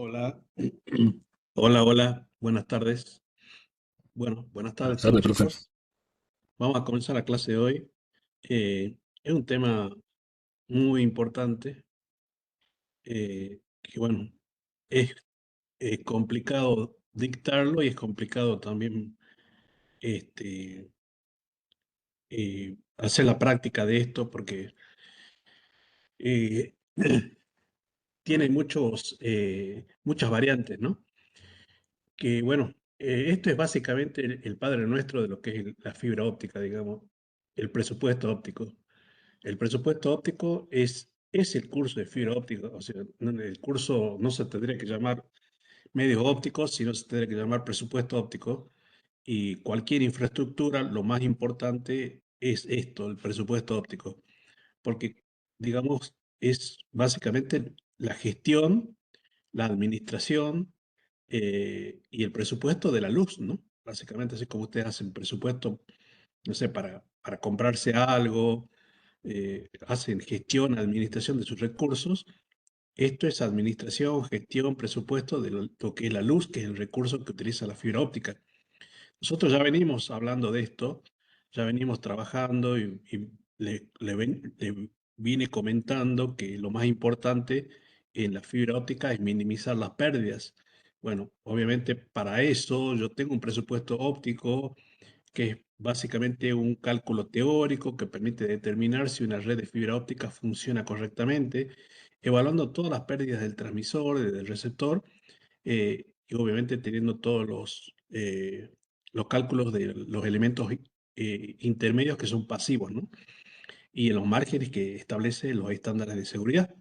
Hola, hola, hola, buenas tardes. Bueno, buenas tardes Buenas a todos tardes, profe. chicos. Vamos a comenzar la clase de hoy. Es un tema muy importante, que bueno, es complicado dictarlo y es complicado también este, hacer la práctica de esto porque eh, tiene muchas variantes, ¿no? Que bueno, esto es básicamente el padre nuestro de lo que es la fibra óptica, digamos, el presupuesto óptico. El presupuesto óptico es el curso de fibra óptica, o sea, el curso no se tendría que llamar medios ópticos, sino se tendría que llamar presupuesto óptico. Y cualquier infraestructura, lo más importante es esto, el presupuesto óptico, porque, digamos, es básicamente la gestión, la administración y el presupuesto de la luz, ¿no? Básicamente, así como ustedes hacen presupuesto, no sé, para comprarse algo, hacen gestión, administración de sus recursos. Esto es administración, gestión, presupuesto de lo que es la luz, que es el recurso que utiliza la fibra óptica. Nosotros ya venimos hablando de esto, ya venimos trabajando y le vine comentando que lo más importante en la fibra óptica es minimizar las pérdidas. Bueno, obviamente para eso yo tengo un presupuesto óptico que es básicamente un cálculo teórico que permite determinar si una red de fibra óptica funciona correctamente, evaluando todas las pérdidas del transmisor, del receptor, y obviamente teniendo todos los cálculos de los elementos intermedios que son pasivos, ¿no? Y en los márgenes que establece los estándares de seguridad.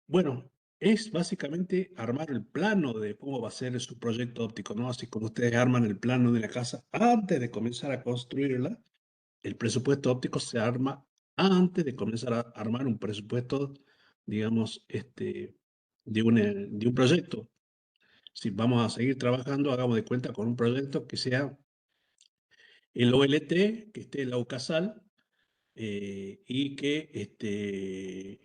Bueno, es básicamente armar el plano de cómo va a ser su proyecto óptico, ¿no? Así como ustedes arman el plano de la casa antes de comenzar a construirla, el presupuesto óptico se arma antes de comenzar a armar un presupuesto, digamos, de un proyecto. Si vamos a seguir trabajando, hagamos de cuenta con un proyecto que sea el OLT, que esté en la UCASAL, y que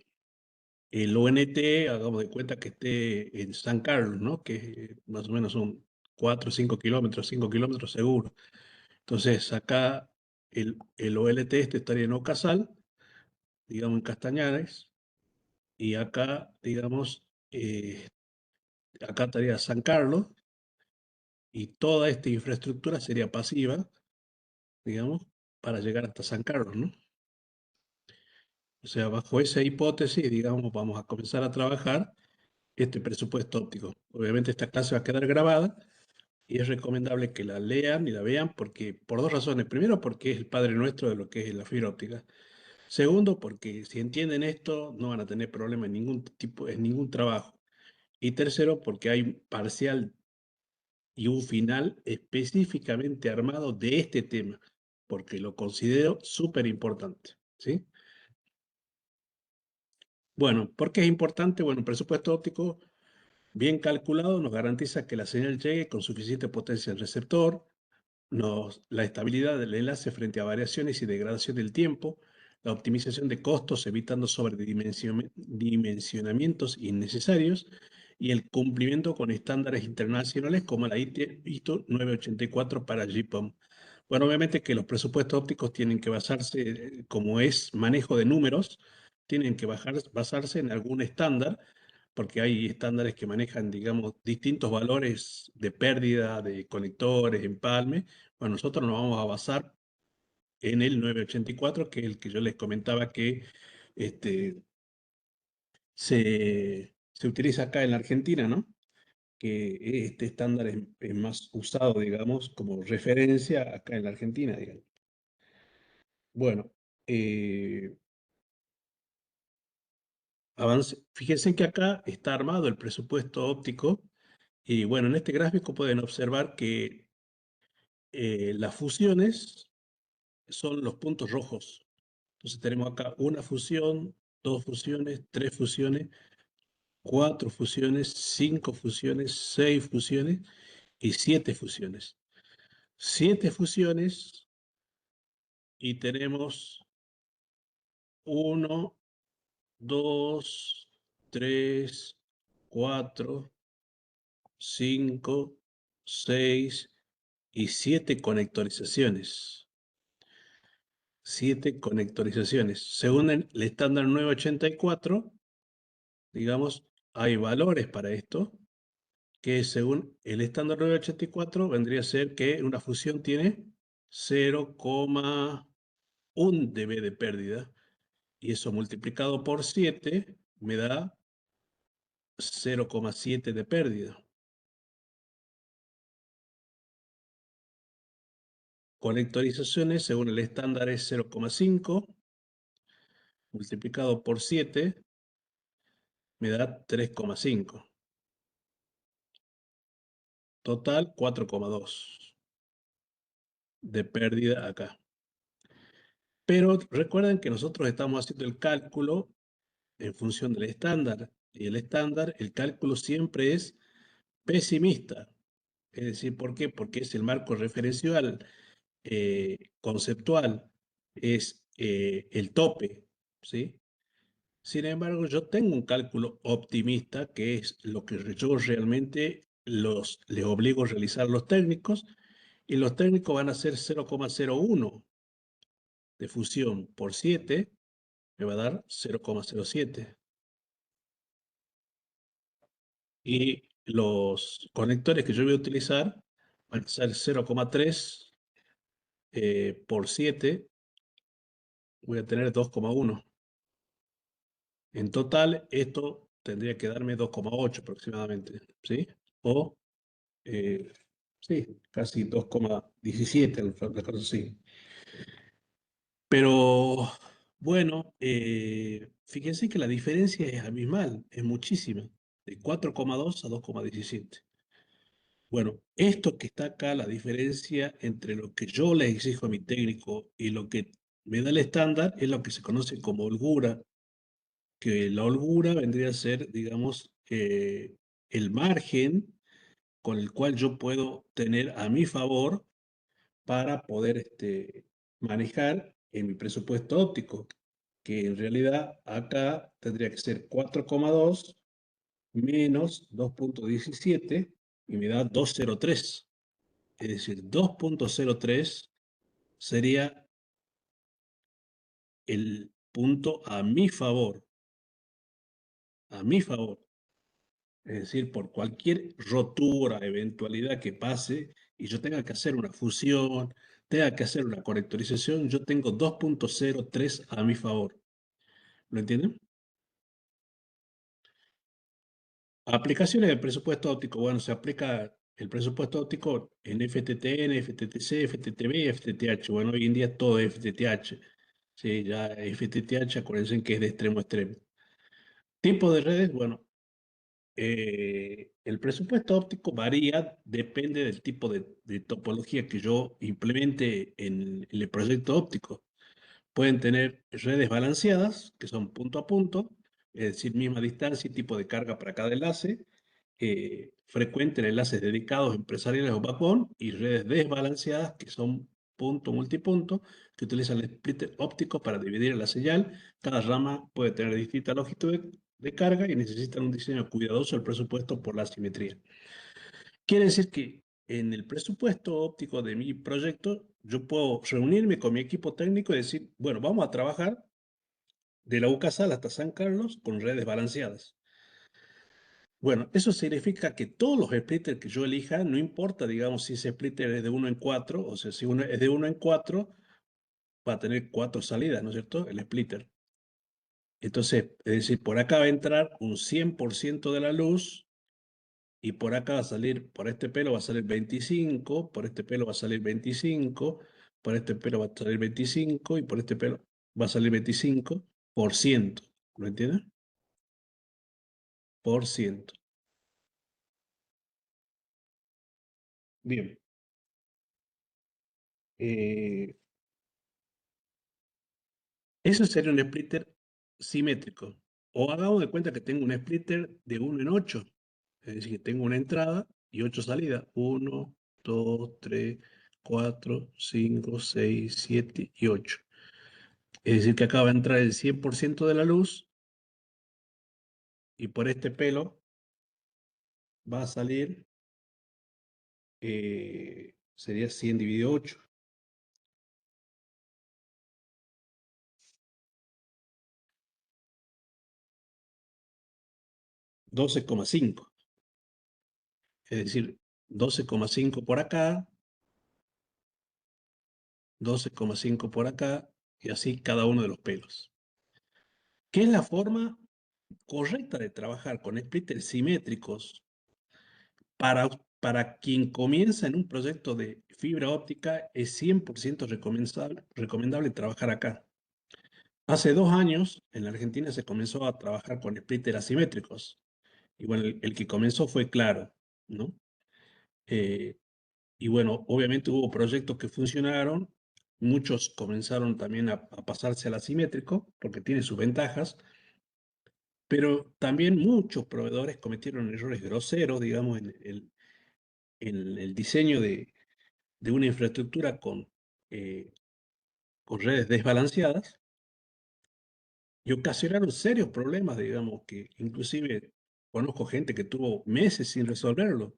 el ONT, hagamos de cuenta que esté en San Carlos, ¿no? Que más o menos son 4 o 5 kilómetros seguro. Entonces, acá el OLT estaría en Ocasal, digamos en Castañares, y acá, digamos, acá estaría San Carlos, y toda esta infraestructura sería pasiva, digamos, para llegar hasta San Carlos, ¿no? O sea, bajo esa hipótesis, digamos, vamos a comenzar a trabajar este presupuesto óptico. Obviamente esta clase va a quedar grabada y es recomendable que la lean y la vean porque, por dos razones. Primero, porque es el padre nuestro de lo que es la fibra óptica. Segundo, porque si entienden esto, no van a tener problema en ningún tipo, en ningún trabajo. Y tercero, porque hay un parcial y un final específicamente armado de este tema, porque lo considero súper importante, ¿sí? Bueno, ¿por qué es importante? Bueno, el presupuesto óptico bien calculado nos garantiza que la señal llegue con suficiente potencia al receptor, la estabilidad del enlace frente a variaciones y degradación del tiempo, la optimización de costos evitando sobredimensionamientos innecesarios y el cumplimiento con estándares internacionales como la ISO 984 para GPON. Bueno, obviamente que los presupuestos ópticos tienen que basarse, como es manejo de números, tienen que basarse en algún estándar porque hay estándares que manejan, digamos, distintos valores de pérdida de conectores, empalme. Bueno, nosotros nos vamos a basar en el 984, que es el que yo les comentaba que este, se utiliza acá en la Argentina, ¿no? Que este estándar es más usado, digamos, como referencia acá en la Argentina, digamos. Bueno, eh, fíjense que acá está armado el presupuesto óptico y bueno, en este gráfico pueden observar que las fusiones son los puntos rojos. Entonces tenemos acá una fusión, dos fusiones, tres fusiones, cuatro fusiones, cinco fusiones, seis fusiones y siete fusiones. Siete fusiones y tenemos uno, dos, tres, 4, 5, 6 y 7 conectorizaciones. 7 conectorizaciones. Según el estándar 984, digamos, hay valores para esto, que según el estándar 984 vendría a ser que una fusión tiene 0,1 dB de pérdida, y eso multiplicado por 7 me da 0,7 de pérdida. Conectorizaciones, según el estándar, es 0,5, multiplicado por 7 me da 3,5. Total, 4,2 de pérdida acá. Pero recuerden que nosotros estamos haciendo el cálculo en función del estándar. Y el estándar, el cálculo siempre es pesimista. Es decir, ¿por qué? Porque es el marco referencial conceptual, es el tope, ¿sí? Sin embargo, yo tengo un cálculo optimista, que es lo que yo realmente les obligo a realizar los técnicos, y los técnicos van a hacer 0,01 de fusión por 7, me va a dar 0,07. Y los conectores que yo voy a utilizar van a ser 0,3 por 7, voy a tener 2,1. En total, esto tendría que darme 2,8 aproximadamente, ¿sí? O, sí, casi 2,17, una cosa así. Pero, bueno, fíjense que la diferencia es abismal, es muchísima, de 4,2 a 2,17. Bueno, esto que está acá, la diferencia entre lo que yo le exijo a mi técnico y lo que me da el estándar, es lo que se conoce como holgura, que la holgura vendría a ser, digamos, el margen con el cual yo puedo tener a mi favor para poder manejar en mi presupuesto óptico, que en realidad acá tendría que ser 4,2 menos 2,17 y me da 2,03. Es decir, 2,03 sería el punto a mi favor, a mi favor. Es decir, por cualquier rotura, eventualidad que pase y yo tenga que hacer una fusión, tenga que hacer una conectorización, yo tengo 2,03 a mi favor. ¿Lo entienden? Aplicaciones del presupuesto óptico. Bueno, se aplica el presupuesto óptico en FTTN, FTTC, FTTB y FTTH. Bueno, hoy en día todo es FTTH. Sí, ya FTTH, acuérdense que es de extremo a extremo. Tipo de redes, bueno, el presupuesto óptico varía, depende del tipo de topología que yo implemente en el proyecto óptico. Pueden tener redes balanceadas, que son punto a punto, es decir, misma distancia y tipo de carga para cada enlace. Frecuenten enlaces dedicados empresariales o backbone, y redes desbalanceadas, que son punto multipunto, que utilizan el splitter óptico para dividir la señal. Cada rama puede tener distinta longitud de carga y necesitan un diseño cuidadoso del presupuesto por la asimetría. Quiere decir que en el presupuesto óptico de mi proyecto, yo puedo reunirme con mi equipo técnico y decir, bueno, vamos a trabajar de la UCASAL hasta San Carlos con redes balanceadas. Bueno, eso significa que todos los splitters que yo elija, no importa, digamos, si ese splitter es de 1 en 4, o sea, si uno es de 1 en 4, va a tener 4 salidas, ¿no es cierto? El splitter. Entonces, es decir, por acá va a entrar un 100% de la luz, y por acá va a salir, por este pelo va a salir 25, por este pelo va a salir 25, por este pelo va a salir 25 y por este pelo va a salir 25%. ¿Lo entienden? Por ciento. Bien. Eh, Eso sería un splitter simétrico. O hagamos de cuenta que tengo un splitter de 1 en 8. Es decir, que tengo una entrada y 8 salidas. 1, 2, 3, 4, 5, 6, 7 y 8. Es decir, que acá va a entrar el 100% de la luz, y por este pelo va a salir, sería 100 dividido 8, 12,5. Es decir, 12,5 por acá, 12,5 por acá, y así cada uno de los pelos. ¿Qué es la forma correcta de trabajar con splitters simétricos para quien comienza en un proyecto de fibra óptica? Es 100% recomendable trabajar acá. Hace 2 años en la Argentina se comenzó a trabajar con splitters asimétricos. Y bueno, el que comenzó fue Claro, ¿no? Eh, y bueno, obviamente hubo proyectos que funcionaron, muchos comenzaron también a pasarse al asimétrico, porque tiene sus ventajas, pero también muchos proveedores cometieron errores groseros, digamos, en el diseño de una infraestructura con redes desbalanceadas y ocasionaron serios problemas, digamos, que inclusive conozco gente que tuvo meses sin resolverlo,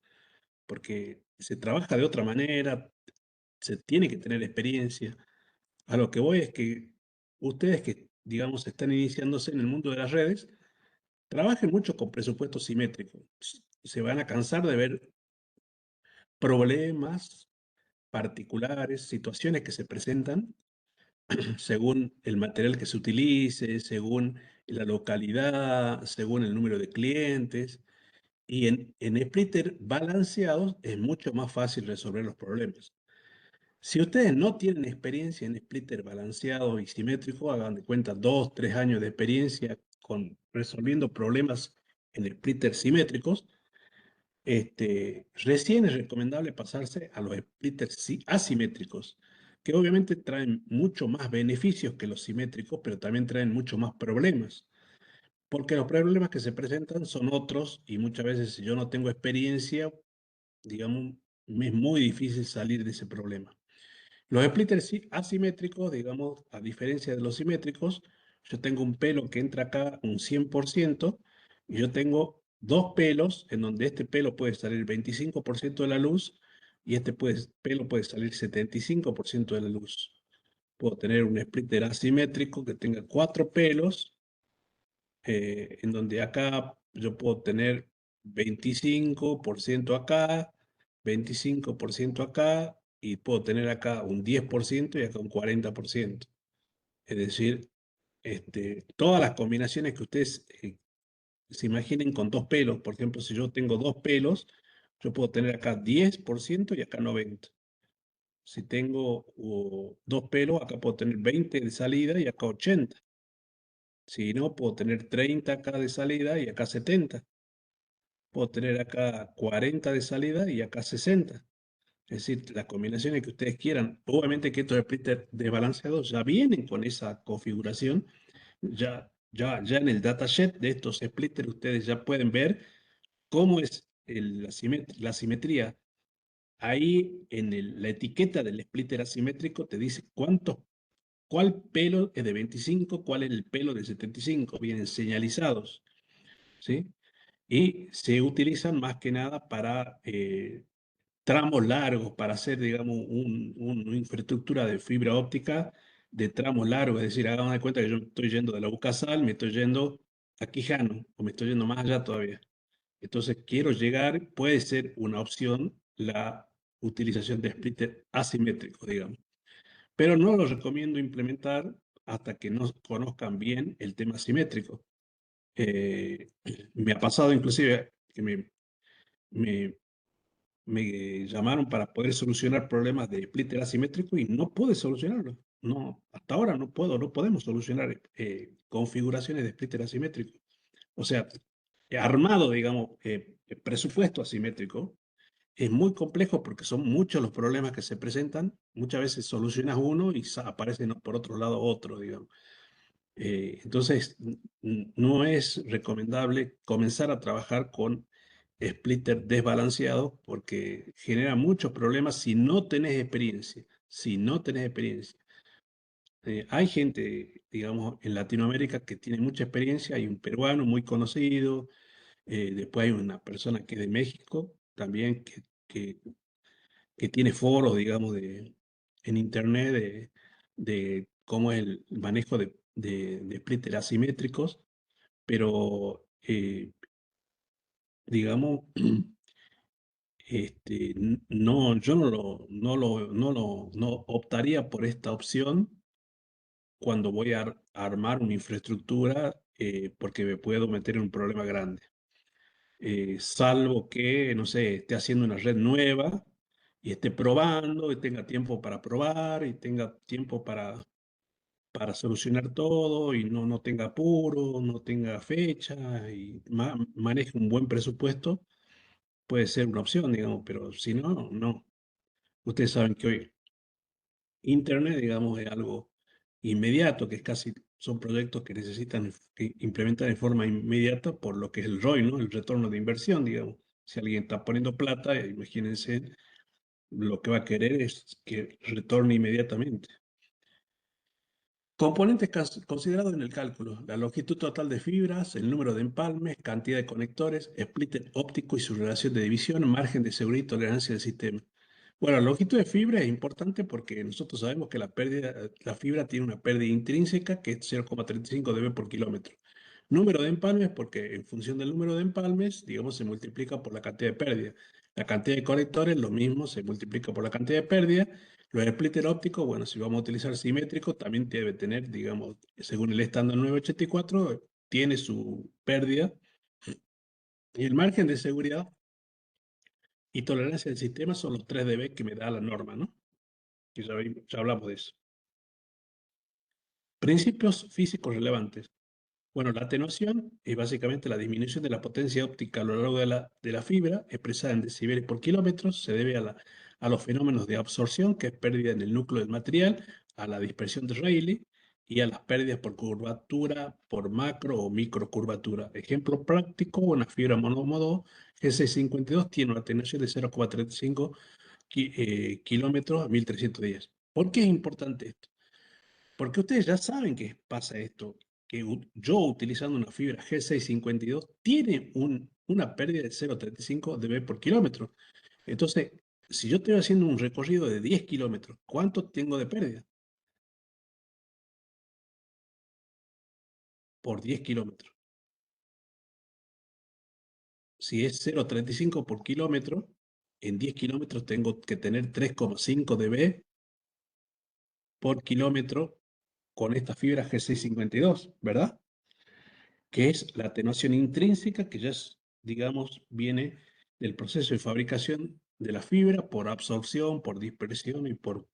porque se trabaja de otra manera, se tiene que tener experiencia. A lo que voy es que ustedes que, digamos, están iniciándose en el mundo de las redes, trabajen mucho con presupuestos simétricos. Se van a cansar de ver problemas particulares, situaciones que se presentan según el material que se utilice, según la localidad, según el número de clientes. Y en splitter balanceados es mucho más fácil resolver los problemas. Si ustedes no tienen experiencia en splitter balanceado y simétrico, hagan de cuenta 2, 3 años de experiencia resolviendo problemas en splitters simétricos, recién es recomendable pasarse a los splitters asimétricos, que obviamente traen mucho más beneficios que los simétricos, pero también traen mucho más problemas, porque los problemas que se presentan son otros y muchas veces si yo no tengo experiencia, digamos, me es muy difícil salir de ese problema. Los splitters asimétricos, digamos, a diferencia de los simétricos, yo tengo un pelo que entra acá un 100% y yo tengo dos pelos en donde este pelo puede salir 25% de la luz y este pelo puede salir 75% de la luz. Puedo tener un splitter asimétrico que tenga 4 pelos, en donde acá yo puedo tener 25% acá, 25% acá, y puedo tener acá un 10% y acá un 40%. Es decir, todas las combinaciones que ustedes se imaginen con dos pelos. Por ejemplo, si yo tengo dos pelos, yo puedo tener acá 10% y acá 90%. Si tengo dos pelos, acá puedo tener 20 de salida y acá 80. Si no, puedo tener 30 acá de salida y acá 70. Puedo tener acá 40 de salida y acá 60. Es decir, las combinaciones que ustedes quieran. Obviamente que estos splitters desbalanceados ya vienen con esa configuración. Ya en el datasheet de estos splitters ustedes ya pueden ver cómo es la simetría. Ahí en la etiqueta del splitter asimétrico te dice cuál pelo es de 25, cuál es el pelo de 75. Vienen señalizados, ¿sí? Y se utilizan más que nada para tramos largos, para hacer, digamos, una infraestructura de fibra óptica de tramos largos. Es decir, hagamos de cuenta que yo me estoy yendo de la Ucasal, me estoy yendo a Quijano, o me estoy yendo más allá todavía. Entonces, quiero llegar, puede ser una opción la utilización de splitter asimétricos, digamos. Pero no lo recomiendo implementar hasta que no conozcan bien el tema simétrico. Eh, Me ha pasado inclusive que me, me llamaron para poder solucionar problemas de splitter asimétrico y no pude solucionarlo. No, hasta ahora no podemos solucionar configuraciones de splitter asimétrico. O sea, armado, digamos, presupuesto asimétrico, es muy complejo porque son muchos los problemas que se presentan. Muchas veces solucionas uno y aparecen por otro lado otro, digamos. Entonces, no es recomendable comenzar a trabajar con splitter desbalanceado porque genera muchos problemas si no tenés experiencia. Si no tenés experiencia. Hay gente, digamos, en Latinoamérica que tiene mucha experiencia. Hay un peruano muy conocido, Después hay una persona que es de México también que tiene foros, digamos, en internet de cómo es el manejo de splitters asimétricos, pero digamos, no, yo no optaría por esta opción cuando voy a armar una infraestructura porque me puedo meter en un problema grande. Salvo que, no sé, esté haciendo una red nueva y esté probando y tenga tiempo para probar y tenga tiempo para solucionar todo y no tenga apuro, no tenga fecha y maneje un buen presupuesto, puede ser una opción, digamos, pero si no, no. Ustedes saben que hoy Internet, digamos, es algo inmediato, que es casi, son proyectos que necesitan implementar de forma inmediata por lo que es el ROI, ¿no? El retorno de inversión, digamos. Si alguien está poniendo plata, imagínense, lo que va a querer es que retorne inmediatamente. Componentes considerados en el cálculo: la longitud total de fibras, el número de empalmes, cantidad de conectores, splitter óptico y su relación de división, margen de seguridad y tolerancia del sistema. Bueno, la longitud de fibra es importante porque nosotros sabemos que la fibra tiene una pérdida intrínseca que es 0,35 dB por kilómetro. Número de empalmes, porque en función del número de empalmes, digamos, se multiplica por la cantidad de pérdida. La cantidad de conectores, lo mismo, se multiplica por la cantidad de pérdida. Los splitter ópticos, bueno, si vamos a utilizar simétrico, también debe tener, digamos, según el estándar 984, tiene su pérdida. Y el margen de seguridad y tolerancia del sistema son los 3 dB que me da la norma, ¿no? Y ya hablamos de eso. Principios físicos relevantes. Bueno, la atenuación es básicamente la disminución de la potencia óptica a lo largo de la fibra, expresada en decibeles por kilómetro. Se debe a los fenómenos de absorción, que es pérdida en el núcleo del material, a la dispersión de Rayleigh y a las pérdidas por curvatura, por macro o microcurvatura. Ejemplo práctico: una fibra monómodo G652 tiene una atenuación de 0,35 kilómetros a 1310. ¿Por qué es importante esto? Porque ustedes ya saben que pasa esto, que yo utilizando una fibra G652 tiene una pérdida de 0,35 dB por kilómetro. Entonces, si yo estoy haciendo un recorrido de 10 kilómetros, ¿cuánto tengo de pérdida? Por 10 kilómetros. Si es 0,35 por kilómetro, en 10 kilómetros tengo que tener 3,5 dB por kilómetro con esta fibra G652, ¿verdad? Que es la atenuación intrínseca, que ya es, digamos, viene del proceso de fabricación de la fibra por absorción, por dispersión y por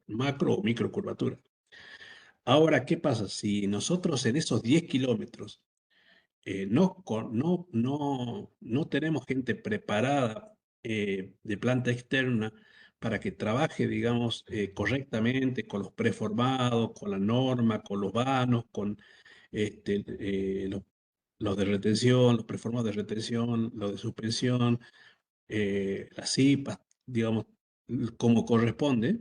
macro o microcurvatura. Ahora, ¿qué pasa? Si nosotros en esos 10 kilómetros no tenemos gente preparada de planta externa para que trabaje, digamos, correctamente con los preformados, con la norma, con los vanos, con los de retención, los preformados de retención, los de suspensión, las CIPAS, digamos, como corresponde.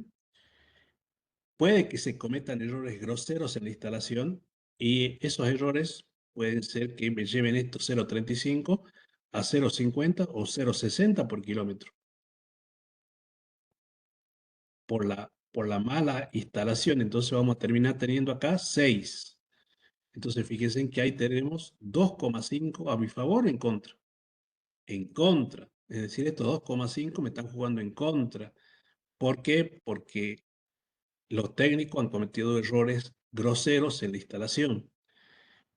Puede que se cometan errores groseros en la instalación y esos errores pueden ser que me lleven estos 0,35 a 0,50 o 0,60 por kilómetro por la mala instalación. Entonces vamos a terminar teniendo acá 6. Entonces fíjense en que ahí tenemos 2,5 a mi favor o en contra. En contra. Es decir, estos 2,5 me están jugando en contra. ¿Por qué? Porque los técnicos han cometido errores groseros en la instalación.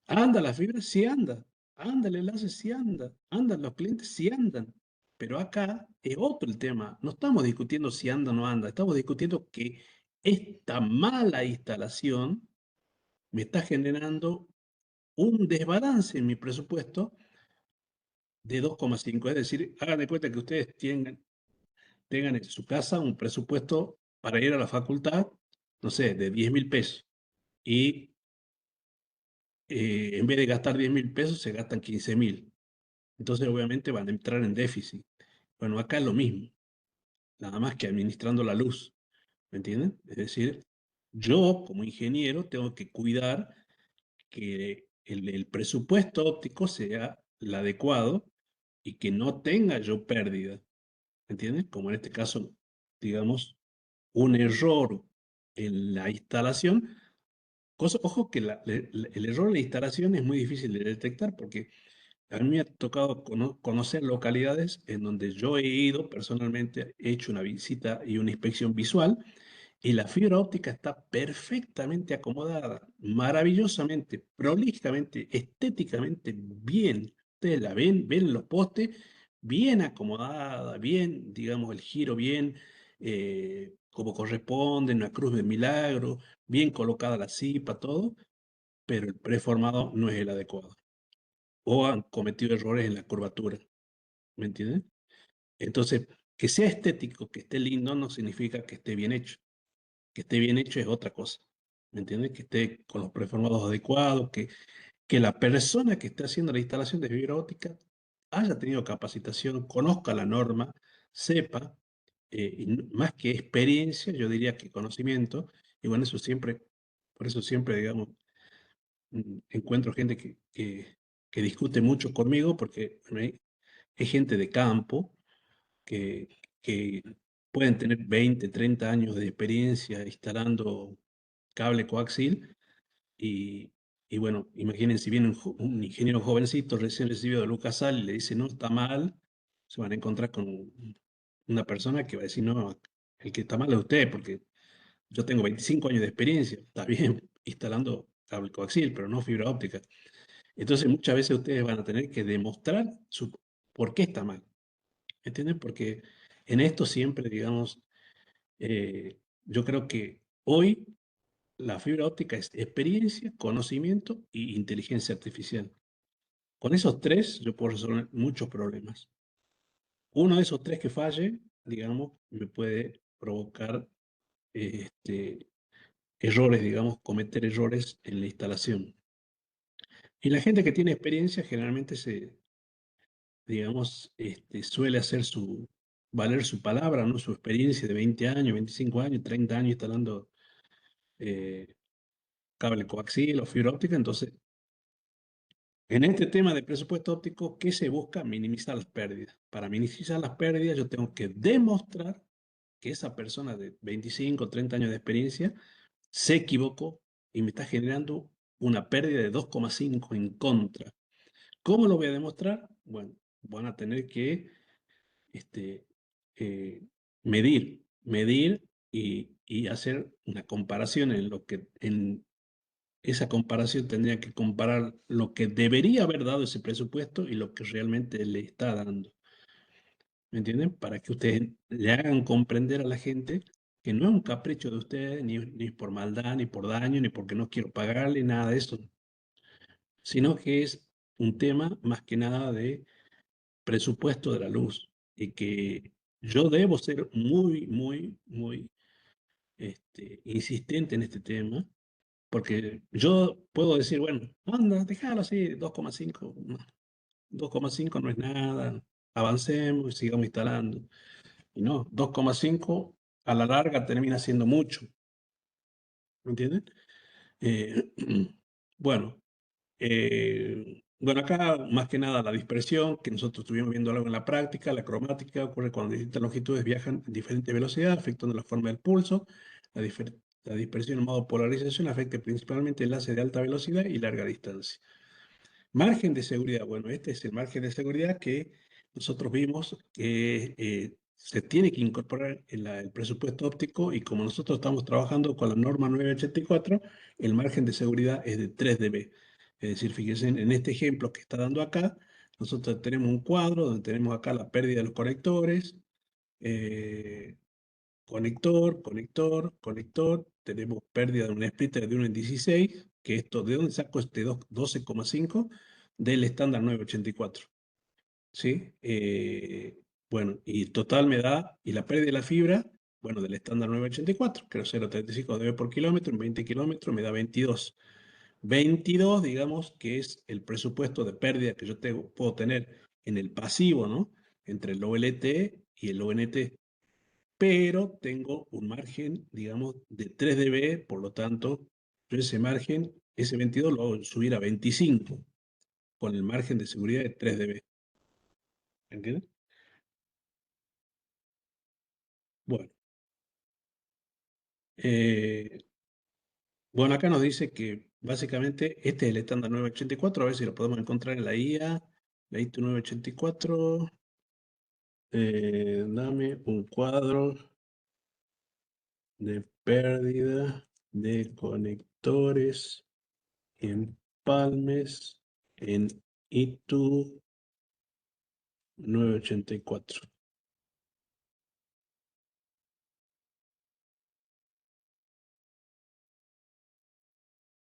¿Anda la fibra? Sí anda. ¿Anda el enlace? Sí anda. ¿Andan los clientes? Sí andan. Pero acá es otro el tema. No estamos discutiendo si anda o no anda. Estamos discutiendo que esta mala instalación me está generando un desbalance en mi presupuesto de 2,5. Es decir, hagan de cuenta que ustedes tengan en su casa un presupuesto para ir a la facultad, no sé, de 10.000 pesos. Y en vez de gastar 10.000 pesos, se gastan 15.000. Entonces, obviamente, van a entrar en déficit. Bueno, acá es lo mismo, nada más que administrando la luz. ¿Me entienden? Es decir, yo como ingeniero tengo que cuidar que el presupuesto óptico sea el adecuado y que no tenga yo pérdida, ¿entiendes? Como en este caso, digamos, un error en la instalación. Ojo que el error en la instalación es muy difícil de detectar porque a mí me ha tocado conocer localidades en donde yo he ido personalmente, he hecho una visita y una inspección visual y la fibra óptica está perfectamente acomodada, maravillosamente, prolijamente, estéticamente bien. Ustedes la ven, ven los postes bien acomodada, bien, digamos, el giro bien, como corresponde, una cruz de milagro, bien colocada la cipa, todo, pero el preformado no es el adecuado. O han cometido errores en la curvatura, ¿me entienden? Entonces, que sea estético, que esté lindo, no significa que esté bien hecho. Que esté bien hecho es otra cosa, ¿me entiendes? Que esté con los preformados adecuados, que la persona que esté haciendo la instalación de fibra óptica haya tenido capacitación, conozca la norma, sepa, y más que experiencia, yo diría que conocimiento, y bueno, eso siempre, por eso siempre, digamos, encuentro gente que discute mucho conmigo, porque es gente de campo, que, que pueden tener 20, 30 años de experiencia instalando cable coaxil y, y bueno, imaginen si viene un ingeniero jovencito recién recibido de Lucas Sal y le dice no, está mal, se van a encontrar con una persona que va a decir no, el que está mal es usted, porque yo tengo 25 años de experiencia, está bien instalando cable coaxil, pero no fibra óptica. Entonces muchas veces ustedes van a tener que demostrar por qué está mal. ¿Entienden? Porque en esto siempre, digamos, yo creo que hoy la fibra óptica es experiencia, conocimiento y inteligencia artificial. Con esos tres yo puedo resolver muchos problemas. Uno de esos tres que falle, digamos, me puede provocar errores, digamos, cometer errores en la instalación. Y la gente que tiene experiencia generalmente digamos, suele hacer valer su palabra, ¿no? Su experiencia de 20 años, 25 años, 30 años instalando eh, cable coaxil o fibra óptica. Entonces, en este tema de presupuesto óptico, ¿qué se busca? Minimizar las pérdidas. Para minimizar las pérdidas, yo tengo que demostrar que esa persona de 25, 30 años de experiencia se equivocó y me está generando una pérdida de 2,5 en contra. ¿Cómo lo voy a demostrar? Bueno, van a tener que este, medir y hacer una comparación en lo que en esa comparación tendría que comparar lo que debería haber dado ese presupuesto y lo que realmente le está dando. ¿Me entienden? Para que ustedes le hagan comprender a la gente que no es un capricho de ustedes, ni por maldad, ni por daño, ni porque no quiero pagarle, nada de eso, sino que es un tema más que nada de presupuesto de la luz y que yo debo ser muy, muy, muy insistente en este tema, porque yo puedo decir, bueno, anda, déjalo así, 2,5, 2,5 no es nada, avancemos y sigamos instalando. Y no, 2,5 a la larga termina siendo mucho, ¿me entienden? Eh, bueno, bueno, acá más que nada la dispersión, que nosotros estuvimos viendo algo en la práctica, la cromática ocurre cuando distintas longitudes viajan en diferente velocidad, afectando la forma del pulso. La dispersión en modo polarización afecta principalmente enlaces de alta velocidad y larga distancia. Margen de seguridad. Bueno, este es el margen de seguridad que nosotros vimos que se tiene que incorporar en el presupuesto óptico y como nosotros estamos trabajando con la norma 984, el margen de seguridad es de 3 dB. Es decir, fíjense en este ejemplo que está dando acá, nosotros tenemos un cuadro donde tenemos acá la pérdida de los conectores, eh, conector, conector, conector, tenemos pérdida de un splitter de 1 en 16, que esto, ¿de dónde saco este 12,5? Del estándar 984, ¿sí? Bueno, y total me da, y la pérdida de la fibra, bueno, del estándar 984, que es 0,35 dB por kilómetro, en 20 kilómetros me da 22. 22, digamos, que es el presupuesto de pérdida que yo puedo tener en el pasivo, ¿no? Entre el OLT y el ONT, pero tengo un margen, digamos, de 3 dB, por lo tanto, yo ese margen, ese 22 lo hago subir a 25. con el margen de seguridad de 3 dB. ¿Entiendes? Bueno, eh, bueno, acá nos dice que básicamente este es el estándar 984, a ver si lo podemos encontrar en la IA, la ITU 984. Dame un cuadro de pérdida de conectores empalmes en ITU 984.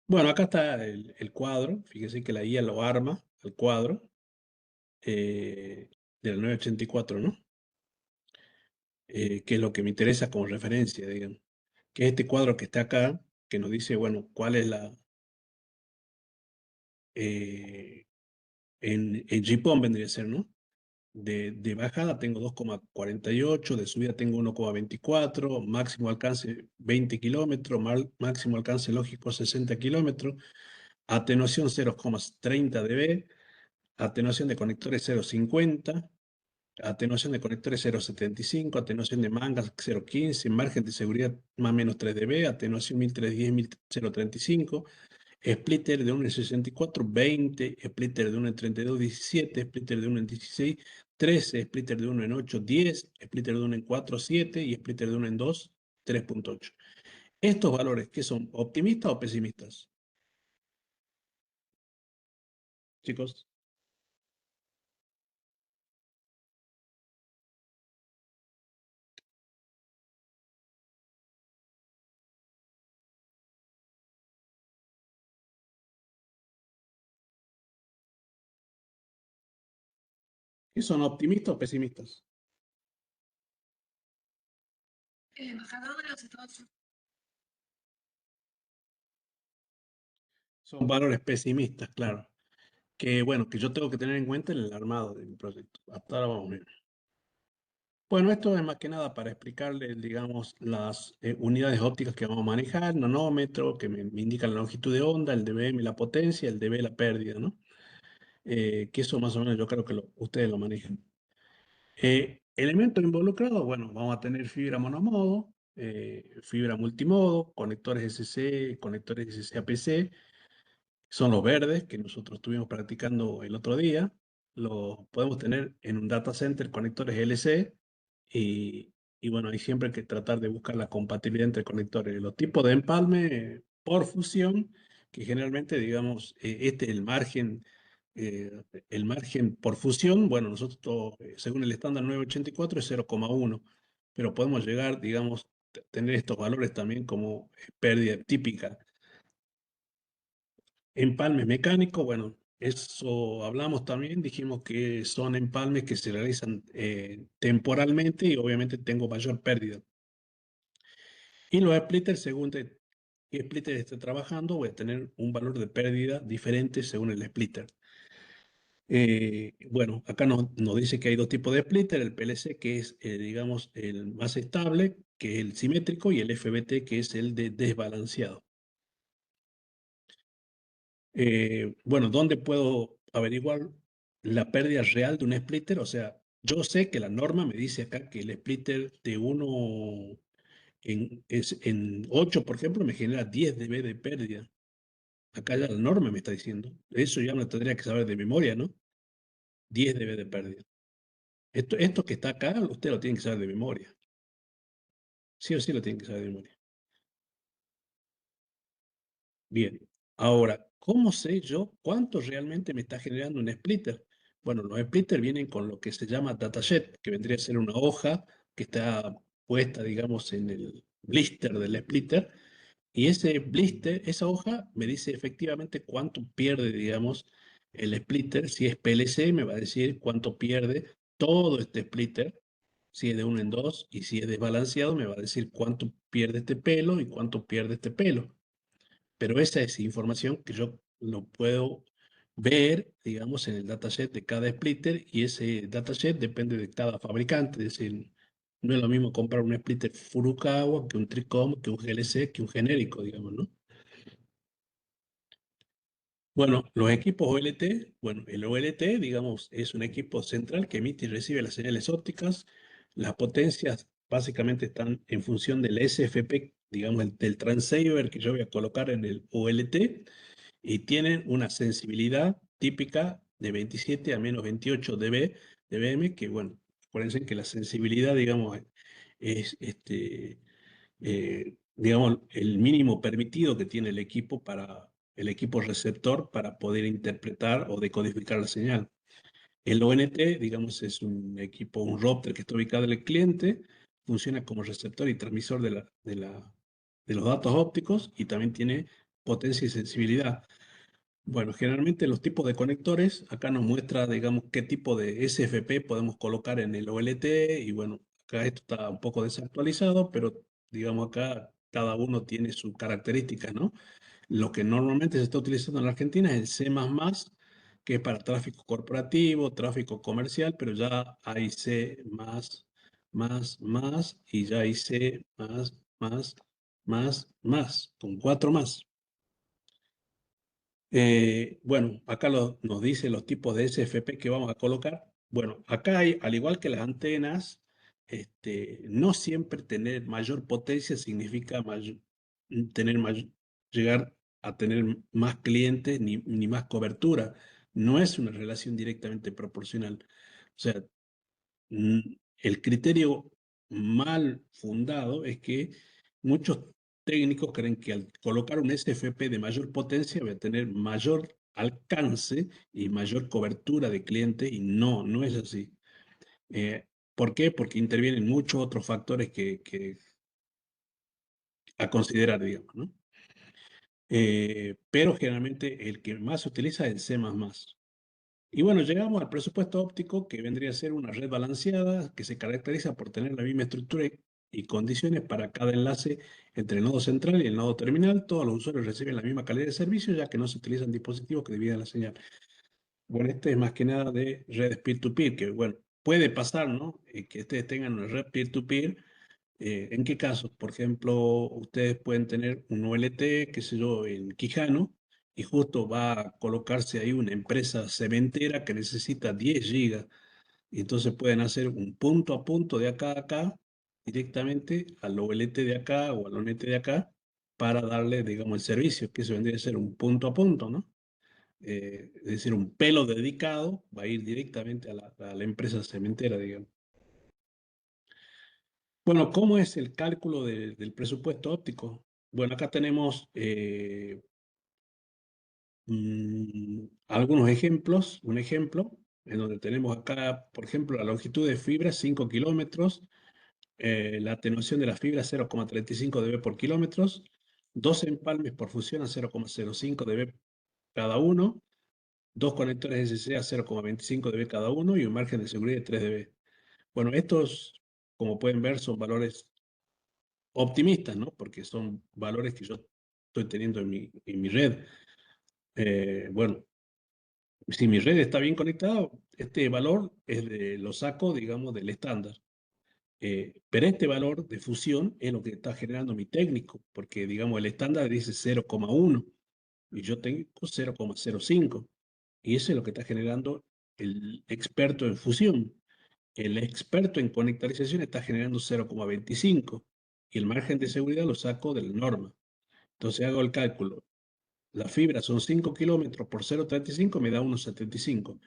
Bueno, acá está el cuadro. Fíjese que la IA lo arma, el cuadro del 984, ¿no? Que es lo que me interesa como referencia, digamos. Que es este cuadro que está acá, que nos dice, bueno, cuál es la... en GPON vendría a ser, ¿no? De bajada tengo 2,48, de subida tengo 1,24, máximo alcance 20 kilómetros, máximo alcance lógico 60 kilómetros, atenuación 0,30 dB, atenuación de conectores 0,50, atenuación de conectores 0,75, atenuación de mangas 0,15, margen de seguridad más o menos 3 dB, atenuación 1310, 1035, splitter de 1,64, 20, splitter de 1,32, 17, splitter de 1,16, 13, splitter de 1,8, 10, splitter de 1,4, 7 y splitter de 1,2, 3,8. Estos valores, ¿qué son? ¿Optimistas o pesimistas? Chicos, ¿qué son optimistas o pesimistas? Embajador de los Estados Unidos. Son valores pesimistas, claro. Que bueno, que yo tengo que tener en cuenta en el armado de mi proyecto. Hasta ahora vamos bien. Bueno, esto es más que nada para explicarles, digamos, las unidades ópticas que vamos a manejar, nanómetro, que me indica la longitud de onda, el dBm la potencia, el dB la pérdida, ¿no? Que eso más o menos yo creo que ustedes lo manejan. Elementos involucrados, bueno, vamos a tener fibra monomodo, fibra multimodo, conectores SC, conectores SC-APC, son los verdes que nosotros estuvimos practicando el otro día. Los podemos tener en un data center, conectores LC, y bueno, hay siempre que tratar de buscar la compatibilidad entre conectores. Los tipos de empalme por fusión, que generalmente, digamos, este es el margen por fusión, bueno, nosotros, según el estándar 984, es 0,1, pero podemos llegar, digamos, tener estos valores también como pérdida típica. Empalme mecánico, bueno, eso hablamos también, dijimos que son empalmes que se realizan temporalmente y obviamente tengo mayor pérdida. Y los splitters, según de qué splitter esté trabajando, voy a tener un valor de pérdida diferente según el splitter. Bueno, acá nos dice que hay dos tipos de splitter, el PLC que es, digamos, el más estable, que es el simétrico, y el FBT que es el de desbalanceado. Bueno, ¿dónde puedo averiguar la pérdida real de un splitter? O sea, yo sé que la norma me dice acá que el splitter de uno en 8, por ejemplo, me genera 10 dB de pérdida. Acá ya la norma me está diciendo. Eso ya me tendría que saber de memoria, ¿no? 10 dB de pérdida. Esto que está acá, usted lo tiene que saber de memoria. Sí o sí lo tiene que saber de memoria. Bien, ahora, ¿cómo sé yo cuánto realmente me está generando un splitter? Bueno, los splitters vienen con lo que se llama datasheet, que vendría a ser una hoja que está puesta, digamos, en el blister del splitter, y ese blister, esa hoja, me dice efectivamente cuánto pierde, digamos, el splitter. Si es PLC, me va a decir cuánto pierde todo este splitter, si es de uno en dos, y si es desbalanceado, me va a decir cuánto pierde este pelo y cuánto pierde este pelo. Pero esa es información que yo lo puedo ver, digamos, en el dataset de cada splitter, y ese dataset depende de cada fabricante. Es decir, no es lo mismo comprar un splitter Furukawa que un Tricom, que un GLC, que un genérico, digamos, ¿no? Bueno, los equipos OLT, bueno, el OLT, digamos, es un equipo central que emite y recibe las señales ópticas. Las potencias básicamente están en función del SFP, digamos, del transceiver que yo voy a colocar en el OLT, y tienen una sensibilidad típica de 27 a menos 28 dBm, que bueno, acuérdense que la sensibilidad, digamos, es digamos, el mínimo permitido que tiene el equipo receptor para poder interpretar o decodificar la señal. El ONT, digamos, es un equipo, un router que está ubicado en el cliente, funciona como receptor y transmisor de los datos ópticos y también tiene potencia y sensibilidad. Bueno, generalmente los tipos de conectores, acá nos muestra, digamos, qué tipo de SFP podemos colocar en el OLT, y bueno, acá esto está un poco desactualizado, pero digamos acá cada uno tiene sus características, ¿no? Lo que normalmente se está utilizando en la Argentina es el C++, que es para tráfico corporativo, tráfico comercial, pero ya hay C++, y ya hay C++, con 4 más. Bueno, acá nos dice los tipos de SFP que vamos a colocar. Bueno, acá hay, al igual que las antenas, no siempre tener mayor potencia significa tener llegar a tener más clientes ni más cobertura. No es una relación directamente proporcional. O sea, Mm, el criterio mal fundado es que muchos técnicos creen que al colocar un SFP de mayor potencia va a tener mayor alcance y mayor cobertura de cliente, y no es así. ¿Por qué? Porque intervienen muchos otros factores que a considerar, digamos, ¿no? Pero generalmente el que más se utiliza es el C++. Y bueno, llegamos al presupuesto óptico, que vendría a ser una red balanceada que se caracteriza por tener la misma estructura y condiciones para cada enlace entre el nodo central y el nodo terminal. Todos los usuarios reciben la misma calidad de servicio, ya que no se utilizan dispositivos que dividen la señal. Bueno, este es más que nada de redes peer-to-peer, que bueno, puede pasar, ¿no? Que ustedes tengan una red peer-to-peer. ¿En qué casos? Por ejemplo, ustedes pueden tener un OLT, qué sé yo, en Quijano, y justo va a colocarse ahí una empresa cementera que necesita 10 gigas. Y entonces pueden hacer un punto a punto de acá a acá, directamente al OLT de acá o al ONT de acá, para darle, digamos, el servicio, que eso vendría a ser un punto a punto, ¿no? Es decir, un pelo dedicado va a ir directamente a la empresa cementera, digamos. Bueno, ¿cómo es el cálculo del presupuesto óptico? Bueno, acá tenemos algunos ejemplos. Un ejemplo en donde tenemos acá, por ejemplo, la longitud de fibra 5 kilómetros, la atenuación de la fibra 0,35 dB por kilómetros, 12 empalmes por fusión a 0,05 dB cada uno, dos conectores SC a 0,25 dB cada uno y un margen de seguridad de 3 dB. Bueno, estos, como pueden ver, son valores optimistas, ¿no? Porque son valores que yo estoy teniendo en mi red. Bueno, si mi red está bien conectada, este valor lo saco, digamos, del estándar. Pero este valor de fusión es lo que está generando mi técnico, porque, digamos, el estándar dice 0,1 y yo tengo 0,05. Y eso es lo que está generando el experto en fusión. El experto en conectarización está generando 0,25 y el margen de seguridad lo saco de la norma. Entonces hago el cálculo. La fibra son 5 kilómetros por 0,35, me da 1,75.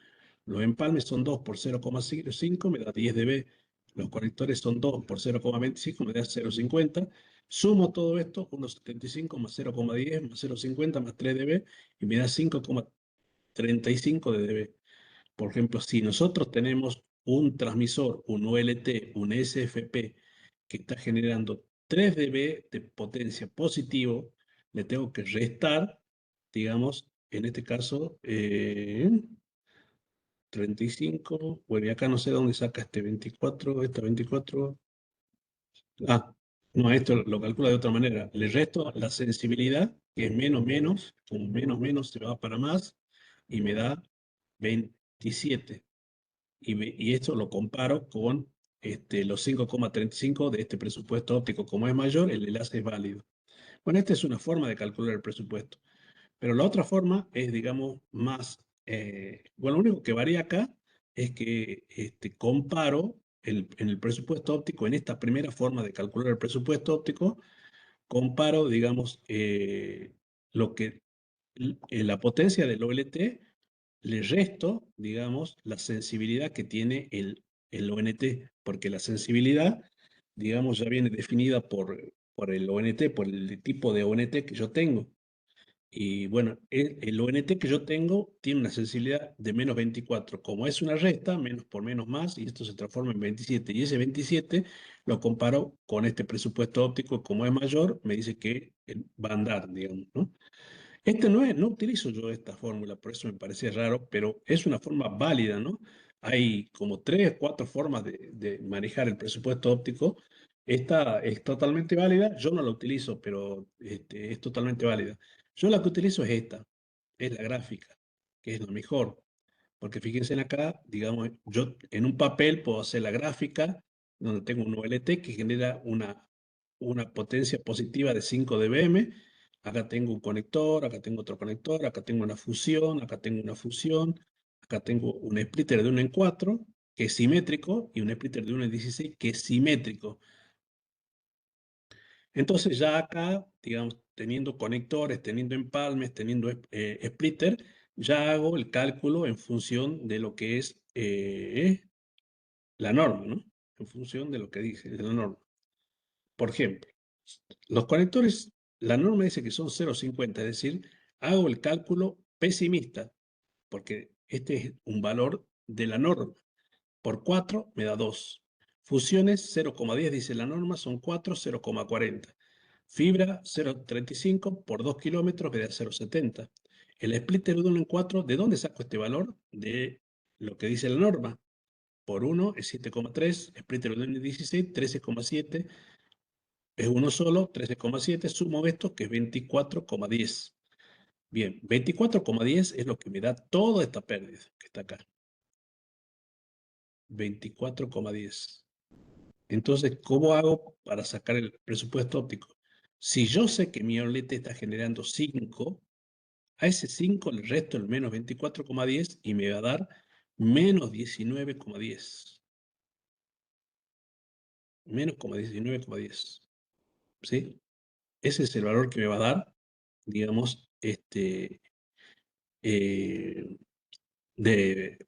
Los empalmes son 2 por 0,05, me da 10 dB. Los conectores son 2 por 0,25, me da 0,50. Sumo todo esto, 1,75 más 0,10 más 0,50 más 3 dB, y me da 5,35 de dB. Por ejemplo, si nosotros tenemos un transmisor, un OLT, un SFP, que está generando 3 dB de potencia positivo, le tengo que restar, digamos, en este caso, 35. Bueno, y acá no sé dónde saca este 24, esta 24. Ah, no, esto lo calcula de otra manera. Le resto la sensibilidad, que es menos menos, con menos menos se va para más, y me da 27. Y esto lo comparo con los 5,35 de este presupuesto óptico. Como es mayor, el enlace es válido. Bueno, esta es una forma de calcular el presupuesto. Pero la otra forma es, digamos, más, bueno, lo único que varía acá es que comparo en el presupuesto óptico, en esta primera forma de calcular el presupuesto óptico, comparo, digamos, lo que, la potencia del OLT, le resto, digamos, la sensibilidad que tiene el ONT, porque la sensibilidad, digamos, ya viene definida por el ONT, por el tipo de ONT que yo tengo. Y bueno, el ONT que yo tengo tiene una sensibilidad de menos 24. Como es una resta, menos por menos más, y esto se transforma en 27. Y ese 27 lo comparo con este presupuesto óptico, como es mayor, me dice que va a andar, digamos, ¿no? No utilizo yo esta fórmula, por eso me parecía raro, pero es una forma válida, ¿no? Hay como 3 o 4 formas de manejar el presupuesto óptico. Esta es totalmente válida, yo no la utilizo, pero es totalmente válida. Yo la que utilizo es esta, es la gráfica, que es lo mejor. Porque fíjense en acá, digamos, yo en un papel puedo hacer la gráfica donde tengo un OLT que genera una potencia positiva de 5 dBm. Acá tengo un conector, acá tengo otro conector, acá tengo una fusión, acá tengo una fusión, acá tengo un splitter de 1 en 4 que es simétrico y un splitter de 1 en 16 que es simétrico. Entonces ya acá, digamos, teniendo conectores, teniendo empalmes, teniendo splitter, ya hago el cálculo en función de lo que es la norma, ¿no? En función de lo que dice la norma. Por ejemplo, los conectores, la norma dice que son 0,50, es decir, hago el cálculo pesimista, porque este es un valor de la norma. Por 4 me da 2. Fusiones 0,10 dice la norma, son 4, 0,40. Fibra 0,35 por 2 kilómetros me da 0,70. El splitter de 1 en 4, ¿de dónde saco este valor? De lo que dice la norma. Por 1 es 7,3, splitter de 1 en 16, 13,7. Es uno solo, 13,7. Sumo esto que es 24,10. Bien, 24,10 es lo que me da toda esta pérdida que está acá. 24,10. Entonces, ¿cómo hago para sacar el presupuesto óptico? Si yo sé que mi OLED está generando 5, a ese 5 le resto el menos 24,10 y me va a dar menos 19,10. Menos 19,10. ¿Sí? Ese es el valor que me va a dar, digamos, eh, de,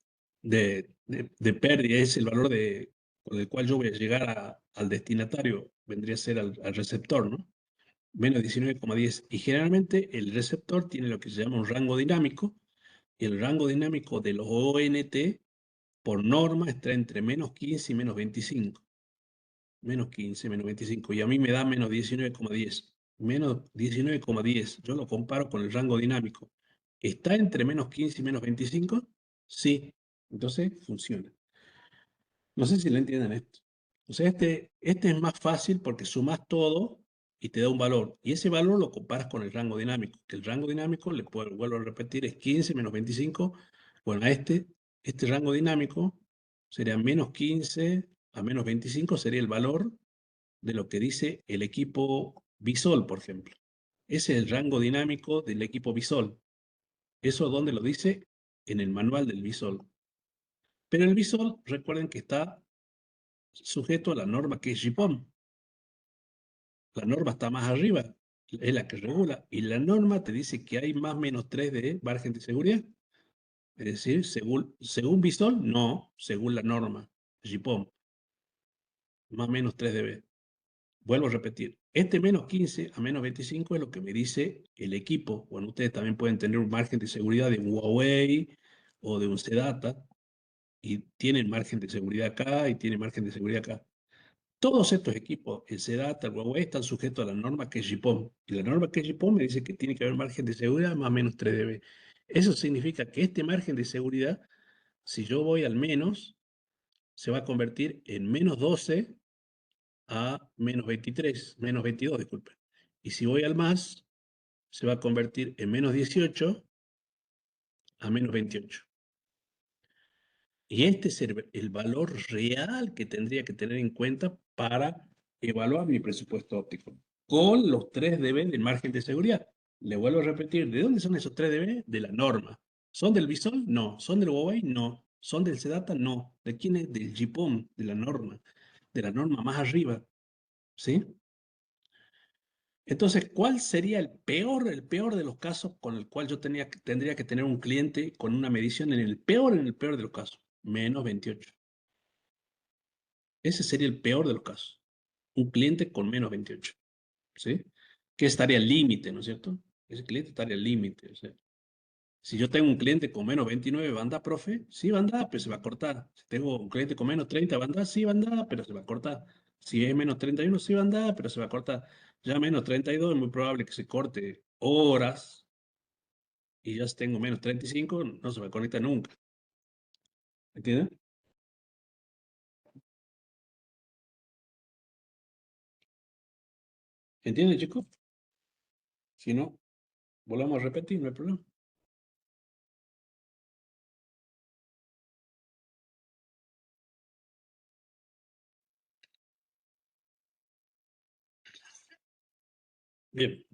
de pérdida, es el valor con el cual yo voy a llegar al destinatario, vendría a ser al receptor, ¿no? Menos 19,10. Y generalmente el receptor tiene lo que se llama un rango dinámico, y el rango dinámico de los ONT por norma está entre menos 15 y menos 25. Menos 15, menos 25. Y a mí me da menos 19,10. Menos 19,10. Yo lo comparo con el rango dinámico. ¿Está entre menos 15 y menos 25? Sí. Entonces funciona. No sé si le entienden esto. O sea, este es más fácil porque sumas todo y te da un valor. Y ese valor lo comparas con el rango dinámico. Que el rango dinámico, vuelvo a repetir, es 15 menos 25. Bueno, a este rango dinámico sería menos 15 a menos 25 sería el valor de lo que dice el equipo Visol, por ejemplo. Ese es el rango dinámico del equipo Visol. ¿Eso dónde lo dice? En el manual del Visol. Pero el Visol, recuerden que está sujeto a la norma que es GPON. La norma está más arriba, es la que regula. Y la norma te dice que hay más menos 3 de margen de seguridad. Es decir, según Visol, no, según la norma GPON, más menos 3 dB. Vuelvo a repetir, este menos 15 a menos 25 es lo que me dice el equipo. Bueno, ustedes también pueden tener un margen de seguridad de un Huawei o de un CData y tienen margen de seguridad acá y tienen margen de seguridad acá. Todos estos equipos, el CData, el Huawei, están sujetos a la norma que es GPON. Y la norma que es GPON me dice que tiene que haber margen de seguridad más o menos 3 dB. Eso significa que este margen de seguridad, si yo voy al menos, se va a convertir en menos 12 a menos 23, menos 22, disculpe. Y si voy al más, se va a convertir en menos 18 a menos 28. Y este es el valor real que tendría que tener en cuenta para evaluar mi presupuesto óptico, con los 3 dB del margen de seguridad. Le vuelvo a repetir, ¿de dónde son esos 3 dB? De la norma. ¿Son del Visol? No. ¿Son del Huawei? No. ¿Son del CDATA? No. ¿De quién es? Del GPON, de la norma más arriba, ¿sí? Entonces, ¿cuál sería el peor de los casos con el cual yo tendría que tener un cliente con una medición en el peor de los casos? Menos 28. Ese sería el peor de los casos. Un cliente con menos 28, ¿sí? Que estaría al límite, ¿no es cierto? Ese cliente estaría al límite. O sea, si yo tengo un cliente con menos 29, ¿va a andar, profe? Sí, va a andar, pero se va a cortar. Si tengo un cliente con menos 30, ¿va a andar? Sí, va a andar, pero se va a cortar. Si es menos 31, sí va a andar, pero se va a cortar. Ya menos 32 es muy probable que se corte horas y ya si tengo menos 35, no se va a conectar nunca. ¿Entienden? ¿Entienden, chicos? Si no, volvamos a repetir, no hay problema. Bien.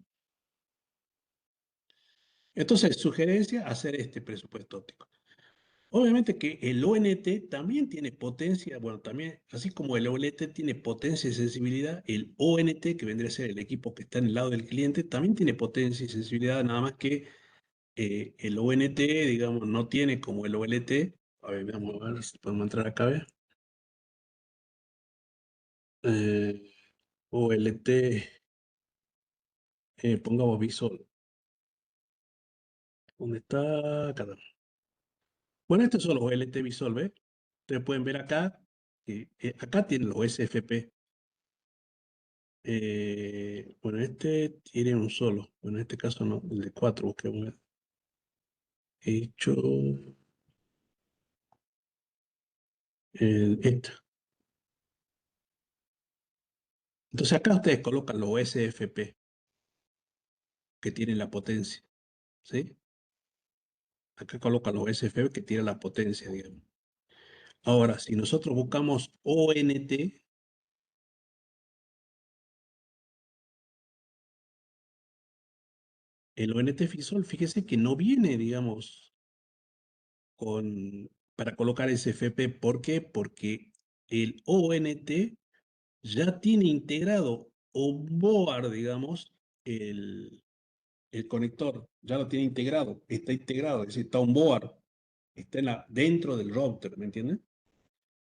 Entonces, sugerencia, hacer este presupuesto óptico. Obviamente que el ONT también tiene potencia, bueno, también, así como el OLT tiene potencia y sensibilidad, el ONT, que vendría a ser el equipo que está en el lado del cliente, también tiene potencia y sensibilidad, nada más que el ONT, digamos, no tiene como el OLT. A ver, vamos a ver si podemos entrar acá, a ver. OLT, pongamos Visol. ¿Dónde está? Acá está. Bueno, estos son los OLT Visol, ¿ves? Ustedes pueden ver acá, que acá tienen los SFP. Bueno, este tiene un solo. Bueno, en este caso no, el de 4 busquemos. He hecho esta. Entonces acá ustedes colocan los SFP que tienen la potencia, ¿sí? Acá colocan los SFP que tienen la potencia, digamos. Ahora, si nosotros buscamos ONT, el ONT Fisol, fíjese que no viene, digamos, para colocar SFP. ¿Por qué? Porque el ONT ya tiene integrado onboard, digamos, el conector, ya lo tiene integrado, es decir, está onboard, está dentro del router, ¿me entienden?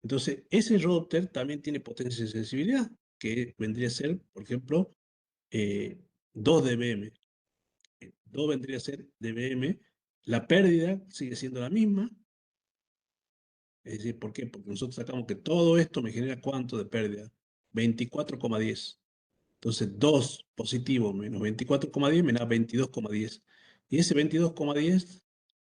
Entonces, ese router también tiene potencia de sensibilidad, que vendría a ser, por ejemplo, 2 dBm. 2 vendría a ser dBm. La pérdida sigue siendo la misma. Es decir, ¿por qué? Porque nosotros sacamos que todo esto me genera cuánto de pérdida. 24,10. Entonces, 2 positivo menos 24,10 me da 22,10. Y ese 22,10,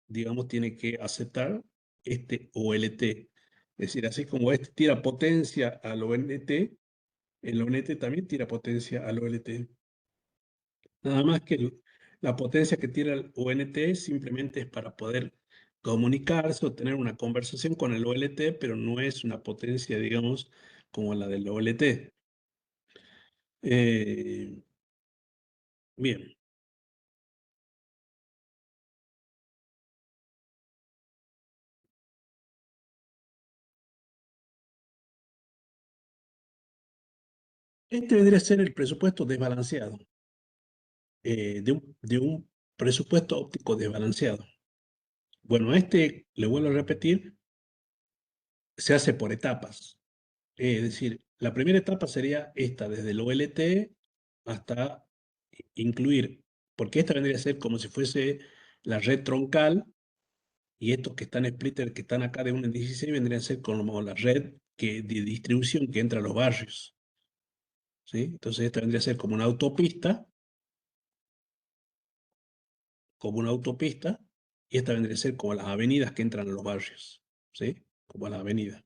digamos, tiene que aceptar este OLT. Es decir, así como este tira potencia al ONT, el ONT también tira potencia al OLT. Nada más que la potencia que tira el ONT simplemente es para poder comunicarse o tener una conversación con el OLT, pero no es una potencia, digamos, como la del OLT. Eh, bien. Este vendría a ser el presupuesto desbalanceado, de un presupuesto óptico desbalanceado. Bueno, este, le vuelvo a repetir, se hace por etapas. Es decir, la primera etapa sería esta, desde el OLT hasta incluir, porque esta vendría a ser como si fuese la red troncal, y estos que están splitter, que están acá de 1 en 16, vendrían a ser como la red de distribución que entra a los barrios, ¿sí? Entonces esta vendría a ser como una autopista, y esta vendría a ser como las avenidas que entran a los barrios, ¿sí? Como las avenidas.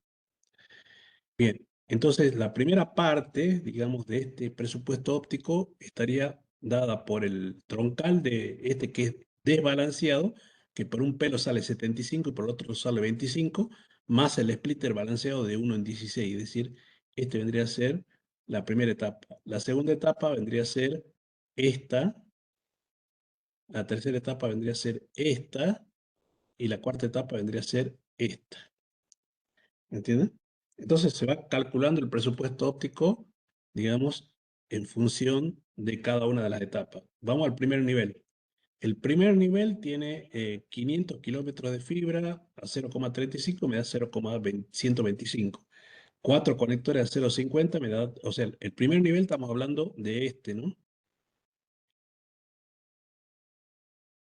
Bien, entonces la primera parte, digamos, de este presupuesto óptico estaría dada por el troncal de este que es desbalanceado, que por un pelo sale 75 y por el otro sale 25, más el splitter balanceado de 1 en 16, es decir, este vendría a ser la primera etapa. La segunda etapa vendría a ser esta, La tercera etapa vendría a ser esta y la cuarta etapa vendría a ser esta. ¿Entiendes? Entonces se va calculando el presupuesto óptico, digamos, en función de cada una de las etapas. Vamos al primer nivel. El primer nivel tiene 500 kilómetros de fibra a 0,35, me da 0,125. Cuatro conectores a 0,50 me da, o sea, el primer nivel estamos hablando de este, ¿no?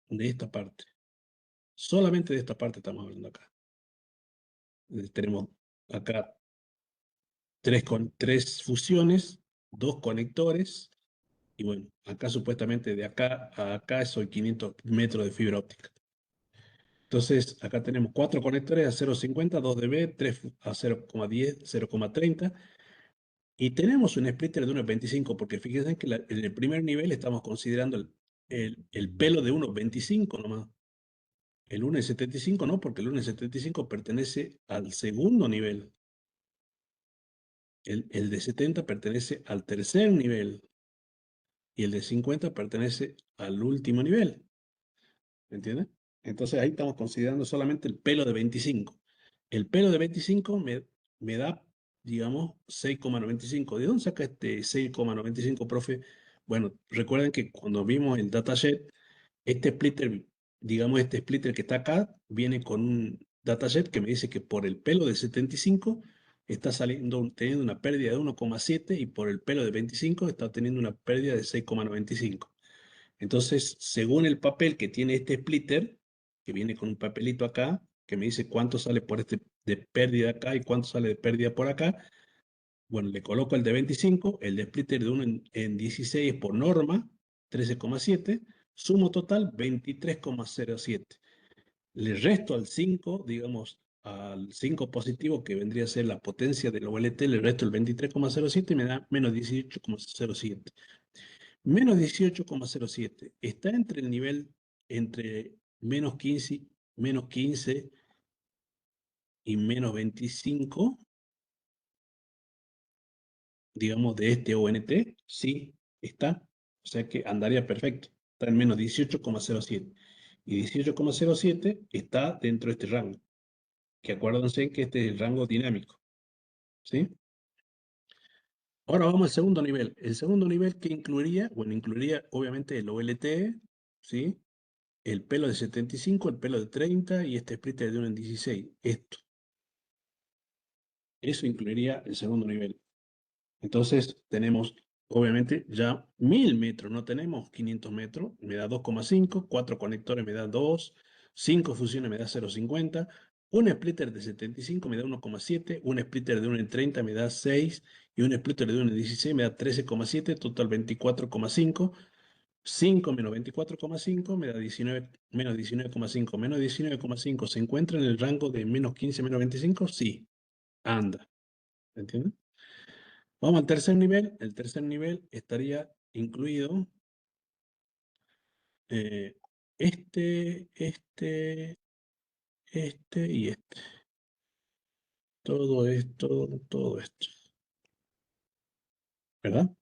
De esta parte. Solamente de esta parte estamos hablando acá. Tenemos acá tres fusiones, dos conectores, y bueno, acá supuestamente de acá a acá son 500 metros de fibra óptica. Entonces, acá tenemos cuatro conectores a 0,50, 2 dB, 3 a 0,10, 0,30, y tenemos un splitter de 1,25, porque fíjense que en el primer nivel estamos considerando el pelo de 1,25 nomás. El 1,75 no, porque el 1,75 pertenece al segundo nivel. El de 70 pertenece al tercer nivel y el de 50 pertenece al último nivel. ¿Me entiendes? Entonces ahí estamos considerando solamente el pelo de 25. El pelo de 25 me da, digamos, 6,95. ¿De dónde saca este 6,95, profe? Bueno, recuerden que cuando vimos el dataset, este splitter, digamos, este splitter que está acá, viene con un dataset que me dice que por el pelo de 75 está saliendo, teniendo una pérdida de 1,7 y por el pelo de 25 está teniendo una pérdida de 6,95. Entonces, según el papel que tiene este splitter, que viene con un papelito acá, que me dice cuánto sale por este de pérdida acá y cuánto sale de pérdida por acá, bueno, le coloco el de 25, el de splitter de 1 en 16 por norma, 13,7, sumo total 23,07. Le resto al 5, digamos, al 5 positivo, que vendría a ser la potencia del OLT, le resto el 23,07 y me da menos 18,07. Menos 18,07. Está entre el nivel entre menos 15 y menos 25, digamos, de este ONT. Sí, está. O sea que andaría perfecto. Está en menos 18,07. Y 18,07 está dentro de este rango. Que acuérdense que este es el rango dinámico. ¿Sí? Ahora vamos al segundo nivel. El segundo nivel que incluiría, bueno, incluiría obviamente el OLT, ¿sí? El pelo de 75, el pelo de 30 y este splitter de 1 en 16. Esto. Eso incluiría el segundo nivel. Entonces tenemos, obviamente, ya 1000 metros, no tenemos 500 metros, me da 2,5, 4 conectores me da 2, 5 fusiones me da 0,50, un splitter de 75 me da 1,7, un splitter de 1 en 30 me da 6 y un splitter de 1 en 16 me da 13,7, total 24,5. 5 menos 24,5 me da 19, menos 19,5. Menos 19,5 se encuentra en el rango de menos 15, menos 25. Sí, anda. ¿Entiendes? Vamos al tercer nivel. El tercer nivel estaría incluido eh, este y este. Todo esto. ¿Verdad?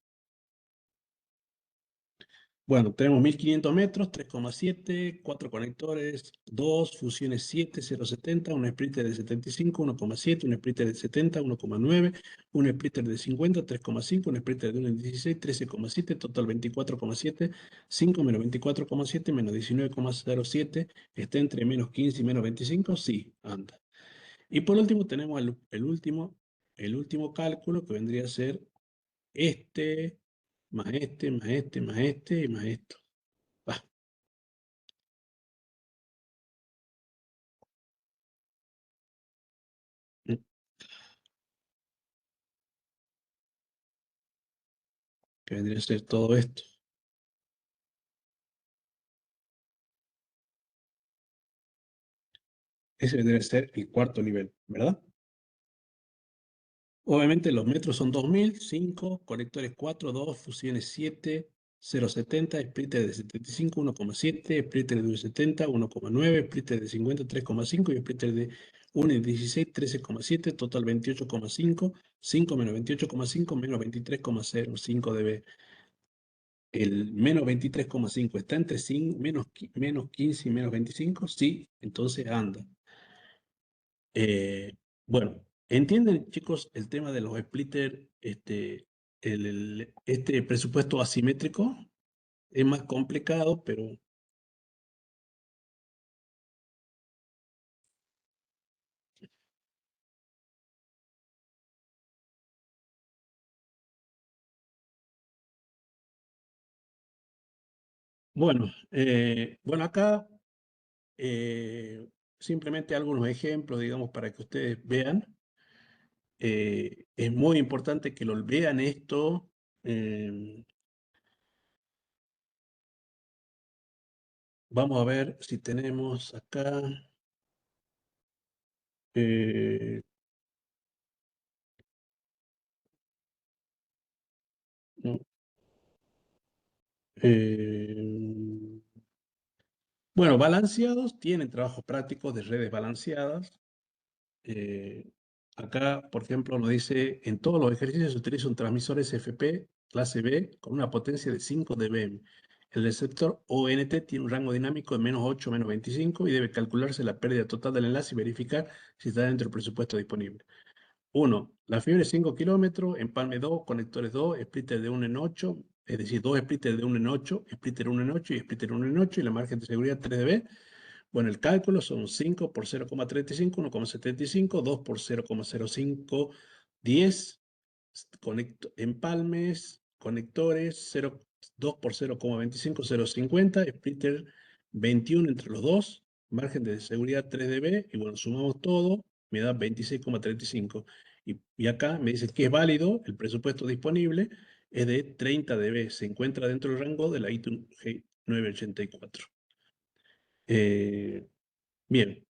Bueno, tenemos 1500 metros, 3,7, 4 conectores, 2 fusiones 7, 0,70, un splitter de 75, 1,7, un splitter de 70, 1,9, un splitter de 50, 3,5, un splitter de 1,16, 13,7, total 24,7, 5 menos 24,7 menos 19,07, está entre menos 15 y menos 25, sí, anda. Y por último tenemos el último cálculo que vendría a ser este, más este, más este, más este y más esto. Ah, que vendría a ser todo esto. Ese vendría a ser el cuarto nivel, ¿verdad? Obviamente los metros son 2000, 5 conectores 4, 2 fusiones 7, 0,70, splitter de 75, 1,7, splitter de 1,70, 1,9, splitter de 50, 3,5 y splitter de 1,16, 13,7, total 28,5, 5 menos 28,5 menos 23,05 dB. el menos 23,5 está entre menos 15 y menos 25, sí, entonces anda. Eh, bueno, ¿entienden, chicos, el tema de los splitters, este presupuesto asimétrico? Es más complicado, pero bueno, acá simplemente algunos ejemplos, digamos, para que ustedes vean. Es muy importante que lo vean esto. eh, Vamos a ver si tenemos acá. eh, no, eh, bueno, balanceados tienen trabajos prácticos de redes balanceadas. Eh, Acá, por ejemplo, nos dice, en todos los ejercicios se utiliza un transmisor SFP clase B con una potencia de 5 dBm. El receptor ONT tiene un rango dinámico de -8 a -25 y debe calcularse la pérdida total del enlace y verificar si está dentro del presupuesto disponible. 1. La fibra es 5 kilómetros, empalme 2, conectores 2, splitter de 1 en 8, es decir, 2 splitters de 1 en 8, splitter 1 en 8 y splitter 1 en 8 y la margen de seguridad 3 dB. Bueno, el cálculo son 5 por 0,35, 1,75, 2 por 0,05, 10, empalmes, conectores, 2 por 0,25, 0,50, splitter 21 entre los dos, margen de seguridad 3 dB, y bueno, sumamos todo, me da 26,35. Y acá me dice que es válido, el presupuesto disponible es de 30 dB, se encuentra dentro del rango de la ITU G984. Eh, Bien,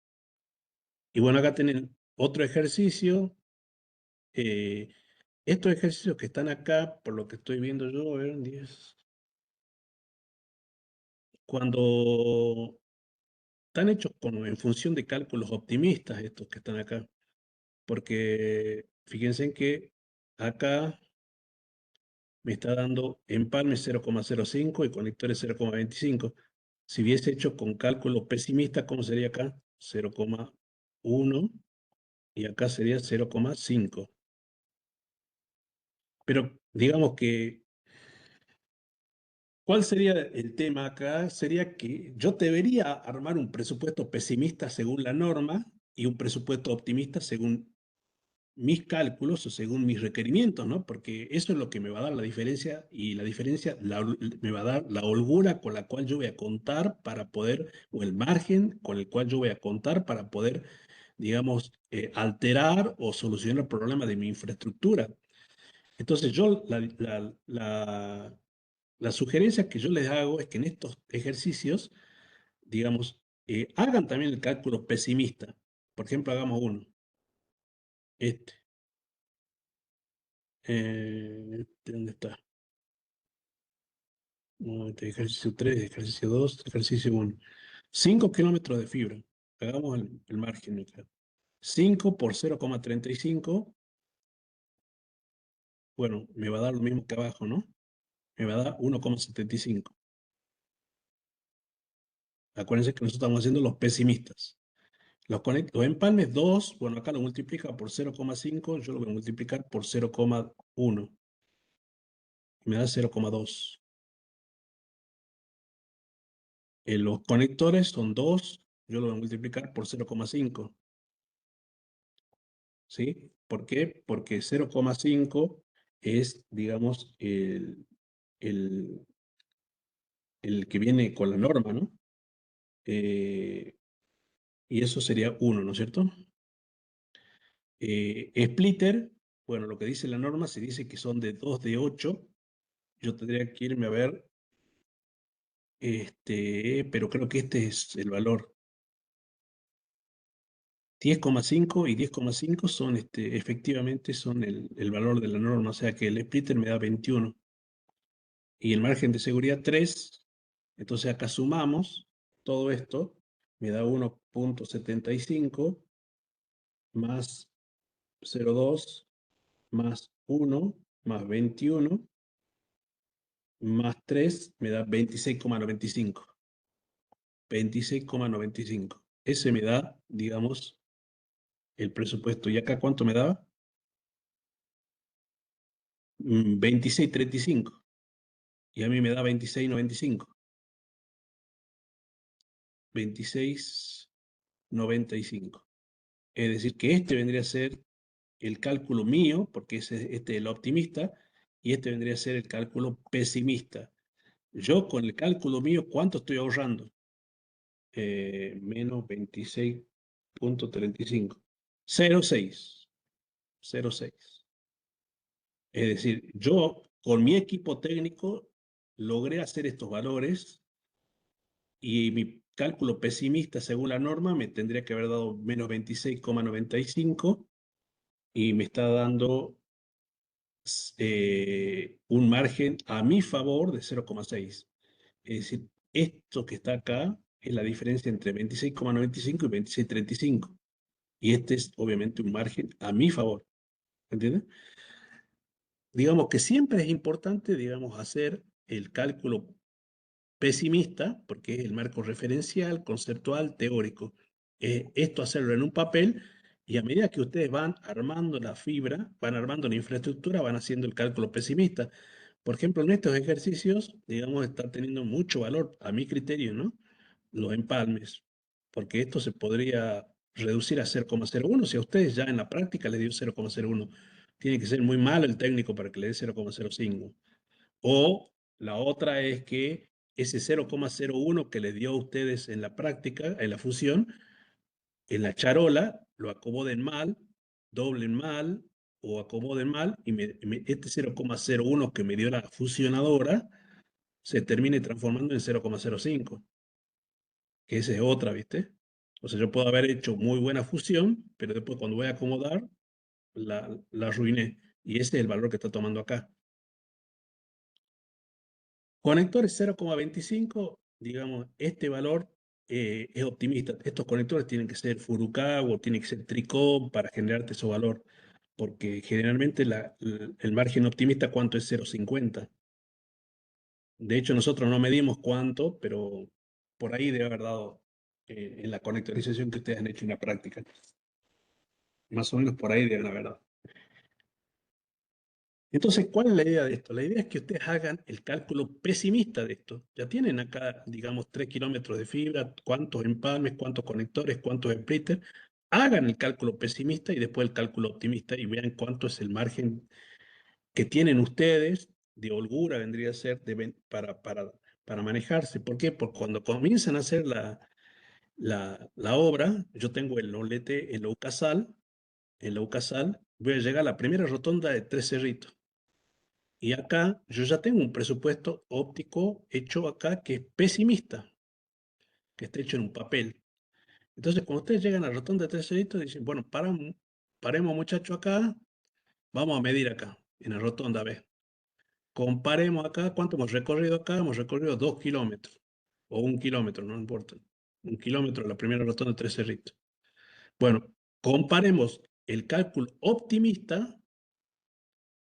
y bueno, acá tienen otro ejercicio. eh, Estos ejercicios que están acá, por lo que estoy viendo yo, a ver, 10, cuando están hechos en función de cálculos optimistas, estos que están acá, porque fíjense en que acá me está dando empalme 0,05 y conectores 0,25. Si hubiese hecho con cálculo pesimista, ¿cómo sería acá? 0,1 y acá sería 0,5. Pero digamos que, ¿cuál sería el tema acá? Sería que yo debería armar un presupuesto pesimista según la norma y un presupuesto optimista según mis cálculos o según mis requerimientos, ¿no? Porque eso es lo que me va a dar la diferencia y la diferencia me va a dar la holgura con la cual yo voy a contar para poder, o el margen con el cual yo voy a contar para poder, digamos, alterar o solucionar el problema de mi infraestructura. Entonces yo, la sugerencia que yo les hago es que en estos ejercicios, digamos, hagan también el cálculo pesimista. Por ejemplo, hagamos uno, este. ¿Dónde está? No, este ejercicio 3, ejercicio 2, ejercicio 1. 5 kilómetros de fibra. Hagamos el margen acá. 5 por 0,35, bueno, me va a dar lo mismo que abajo, ¿no? Me va a dar 1,75. Acuérdense que nosotros estamos haciendo los pesimistas. Los empalmes 2, bueno, acá lo multiplica por 0,5, yo lo voy a multiplicar por 0,1, me da 0,2. Los conectores son 2, yo lo voy a multiplicar por 0,5, ¿sí? ¿Por qué? Porque 0,5 es, digamos, el, el que viene con la norma, ¿no? Eh, y eso sería 1, ¿no es cierto? Splitter, bueno, lo que dice la norma, se dice que son de 2 de 8. Yo tendría que irme a ver, pero creo que este es el valor. 10,5 y 10,5 son, efectivamente, son el valor de la norma, o sea que el splitter me da 21 y el margen de seguridad 3. Entonces acá sumamos todo esto, me da 1,75 más 0,2 más 1 más 21 más 3 me da 26,95. 26,95. Ese me da, digamos, el presupuesto. ¿Y acá cuánto me daba? 26,35. Y a mí me da 26,95. 26,95. Es decir, que este vendría a ser el cálculo mío, porque este es el optimista, y este vendría a ser el cálculo pesimista. Yo con el cálculo mío, ¿cuánto estoy ahorrando? Menos 26,35. 0,6. 0,6. Es decir, yo con mi equipo técnico logré hacer estos valores y mi cálculo pesimista según la norma me tendría que haber dado menos 26,95 y me está dando un margen a mi favor de 0,6. Es decir, esto que está acá es la diferencia entre 26,95 y 26,35. Y este es obviamente un margen a mi favor. ¿Entiendes? Digamos que siempre es importante, digamos, hacer el cálculo pesimista, porque es el marco referencial, conceptual, teórico. Esto hacerlo en un papel y a medida que ustedes van armando la fibra, van armando la infraestructura, van haciendo el cálculo pesimista. Por ejemplo, en estos ejercicios, digamos, está teniendo mucho valor, a mi criterio, ¿no? Los empalmes, porque esto se podría reducir a 0,01. Si a ustedes ya en la práctica les dio 0,01, tiene que ser muy malo el técnico para que le dé 0,05. O la otra es que ese 0,01 que les dio a ustedes en la práctica, en la fusión, en la charola, lo acomoden mal, doblen mal o acomoden mal y este 0,01 que me dio la fusionadora se termine transformando en 0,05, que esa es otra, ¿viste? O sea, yo puedo haber hecho muy buena fusión, pero después cuando voy a acomodar, la arruiné. Y ese es el valor que está tomando acá. Conectores 0,25, digamos, este valor es optimista. Estos conectores tienen que ser Furukawa o tienen que ser Tricom para generarte ese valor, porque generalmente el margen optimista, ¿cuánto es 0,50? De hecho, nosotros no medimos cuánto, pero por ahí debe haber dado en la conectorización que ustedes han hecho en la práctica. Más o menos por ahí deben haber dado. Entonces, ¿cuál es la idea de esto? La idea es que ustedes hagan el cálculo pesimista de esto. Ya tienen acá, digamos, 3 kilómetros de fibra, cuántos empalmes, cuántos conectores, cuántos splitters. Hagan el cálculo pesimista y después el cálculo optimista y vean cuánto es el margen que tienen ustedes de holgura, vendría a ser para manejarse. ¿Por qué? Porque cuando comienzan a hacer la obra, yo tengo el olete en la UCASAL, voy a llegar a la primera rotonda de Tres Cerritos. Y acá yo ya tengo un presupuesto óptico hecho acá que es pesimista, que está hecho en un papel. Entonces, cuando ustedes llegan a la rotonda de Tres Cerritos, dicen, bueno, paremos muchachos acá, vamos a medir acá, en la rotonda B. Comparemos acá, ¿cuánto hemos recorrido acá? Hemos recorrido 2 kilómetros, o 1 kilómetro, no importa. 1 kilómetro, la primera rotonda de Tres Cerritos. Bueno, comparemos el cálculo optimista,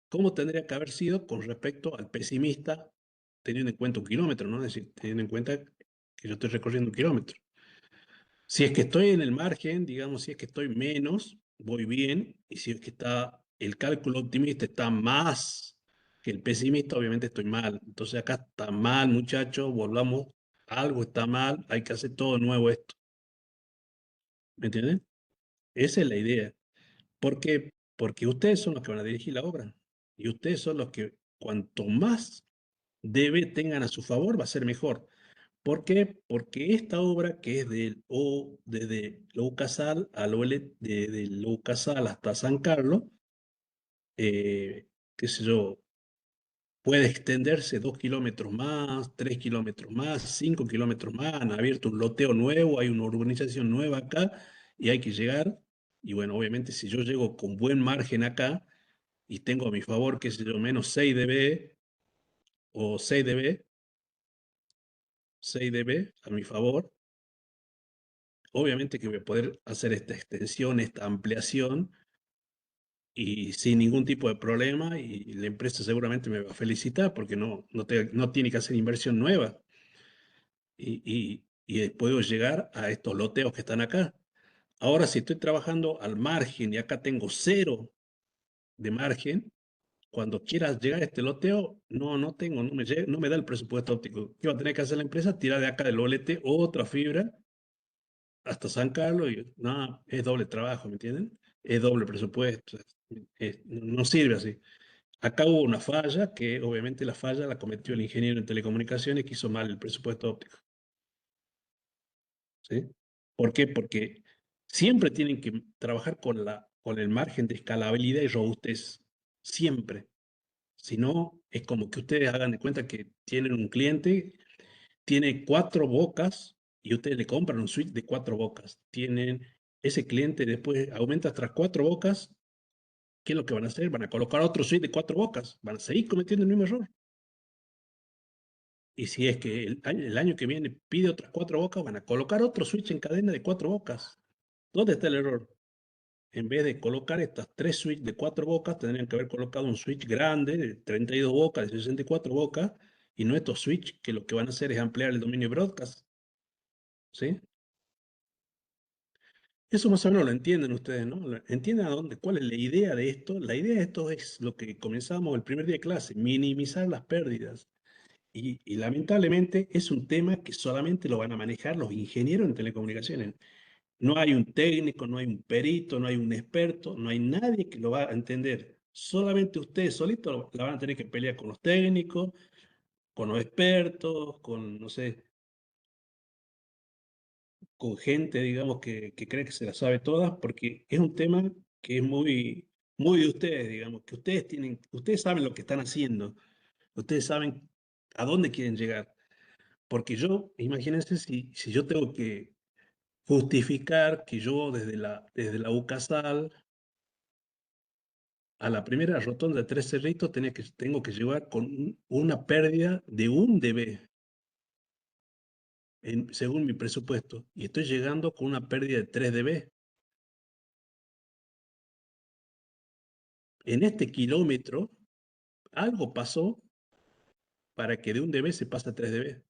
cómo tendría que haber sido con respecto al pesimista, teniendo en cuenta 1 kilómetro, ¿no? Es decir, teniendo en cuenta que yo estoy recorriendo 1 kilómetro. Si es que estoy en el margen, digamos, si es que estoy menos, voy bien, y si es que el cálculo optimista está más que el pesimista, obviamente estoy mal. Entonces acá está mal, muchachos, volvamos, algo está mal, hay que hacer todo nuevo esto. ¿Me entienden? Esa es la idea. ¿Por qué? Porque ustedes son los que van a dirigir la obra. Y ustedes son los que, cuanto más debe tengan a su favor, va a ser mejor. ¿Por qué? Porque esta obra, que es desde Loucasal al de Loucasal hasta San Carlos, qué sé yo, puede extenderse 2 kilómetros más, 3 kilómetros más, 5 kilómetros más. Han abierto un loteo nuevo, hay una urbanización nueva acá y hay que llegar. Y bueno, obviamente, si yo llego con buen margen acá y tengo a mi favor, qué sé yo, menos 6 dB o 6 dB, 6 dB a mi favor, obviamente que voy a poder hacer esta extensión, esta ampliación y sin ningún tipo de problema y la empresa seguramente me va a felicitar porque no tiene que hacer inversión nueva y puedo llegar a estos loteos que están acá. Ahora, si estoy trabajando al margen y acá tengo cero de margen, cuando quieras llegar a este loteo, no tengo, no me da el presupuesto óptico. ¿Qué va a tener que hacer la empresa? Tirar de acá del olete otra fibra hasta San Carlos y no, es doble trabajo, ¿me entienden? Es doble presupuesto, no sirve así. Acá hubo una falla que obviamente la falla la cometió el ingeniero en telecomunicaciones que hizo mal el presupuesto óptico, ¿sí? ¿Por qué? Porque siempre tienen que trabajar con el margen de escalabilidad y robustez, siempre. Si no, es como que ustedes hagan de cuenta que tienen un cliente, tiene cuatro bocas y ustedes le compran un switch de cuatro bocas. Ese cliente después aumenta hasta cuatro bocas. ¿Qué es lo que van a hacer? Van a colocar otro switch de cuatro bocas. Van a seguir cometiendo el mismo error. Y si es que el año que viene pide otras cuatro bocas, van a colocar otro switch en cadena de cuatro bocas. ¿Dónde está el error? En vez de colocar estas tres switches de cuatro bocas, tendrían que haber colocado un switch grande de 32 bocas, de 64 bocas, y no estos switch que lo que van a hacer es ampliar el dominio broadcast. ¿Sí? Eso más o menos lo entienden ustedes, ¿no? ¿Entienden cuál es la idea de esto? La idea de esto es lo que comenzamos el primer día de clase, minimizar las pérdidas. Y lamentablemente es un tema que solamente lo van a manejar los ingenieros en telecomunicaciones. No hay un técnico, no hay un perito, no hay un experto, no hay nadie que lo va a entender. Solamente ustedes solitos la van a tener que pelear con los técnicos, con los expertos, con, no sé, con gente, digamos, que cree que se la sabe todas, porque es un tema que es muy de ustedes, digamos, que ustedes saben lo que están haciendo, ustedes saben a dónde quieren llegar. Porque yo, imagínense si yo tengo que justificar que yo desde la UCASAL a la primera rotonda de Tres Cerritos tengo que llevar con una pérdida de 1 dB, según mi presupuesto, y estoy llegando con una pérdida de 3 dB. En este kilómetro, algo pasó para que de 1 dB se pase a 3 dB.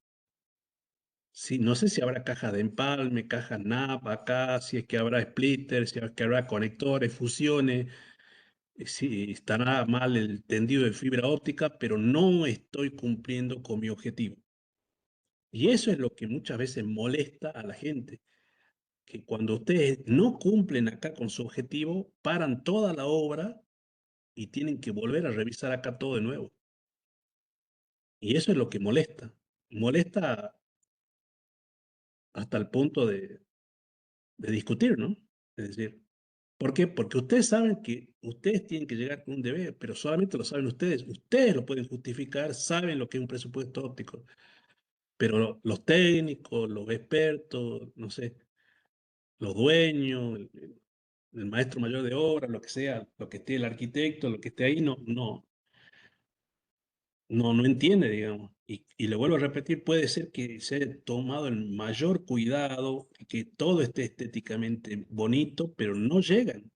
Sí, no sé si habrá caja de empalme, caja NAP acá, si es que habrá splitters, si es que habrá conectores, fusiones, si estará mal el tendido de fibra óptica, pero no estoy cumpliendo con mi objetivo. Y eso es lo que muchas veces molesta a la gente, que cuando ustedes no cumplen acá con su objetivo, paran toda la obra y tienen que volver a revisar acá todo de nuevo. Y eso es lo que molesta. Molesta hasta el punto de discutir, ¿no? Es decir, ¿por qué? Porque ustedes saben que ustedes tienen que llegar con un deber, pero solamente lo saben ustedes. Ustedes lo pueden justificar, saben lo que es un presupuesto óptico, pero los técnicos, los expertos, no sé, los dueños, el maestro mayor de obra, lo que sea, lo que esté el arquitecto, lo que esté ahí, no entiende, digamos. Y le vuelvo a repetir, puede ser que se haya tomado el mayor cuidado, que todo esté estéticamente bonito, pero no llegan,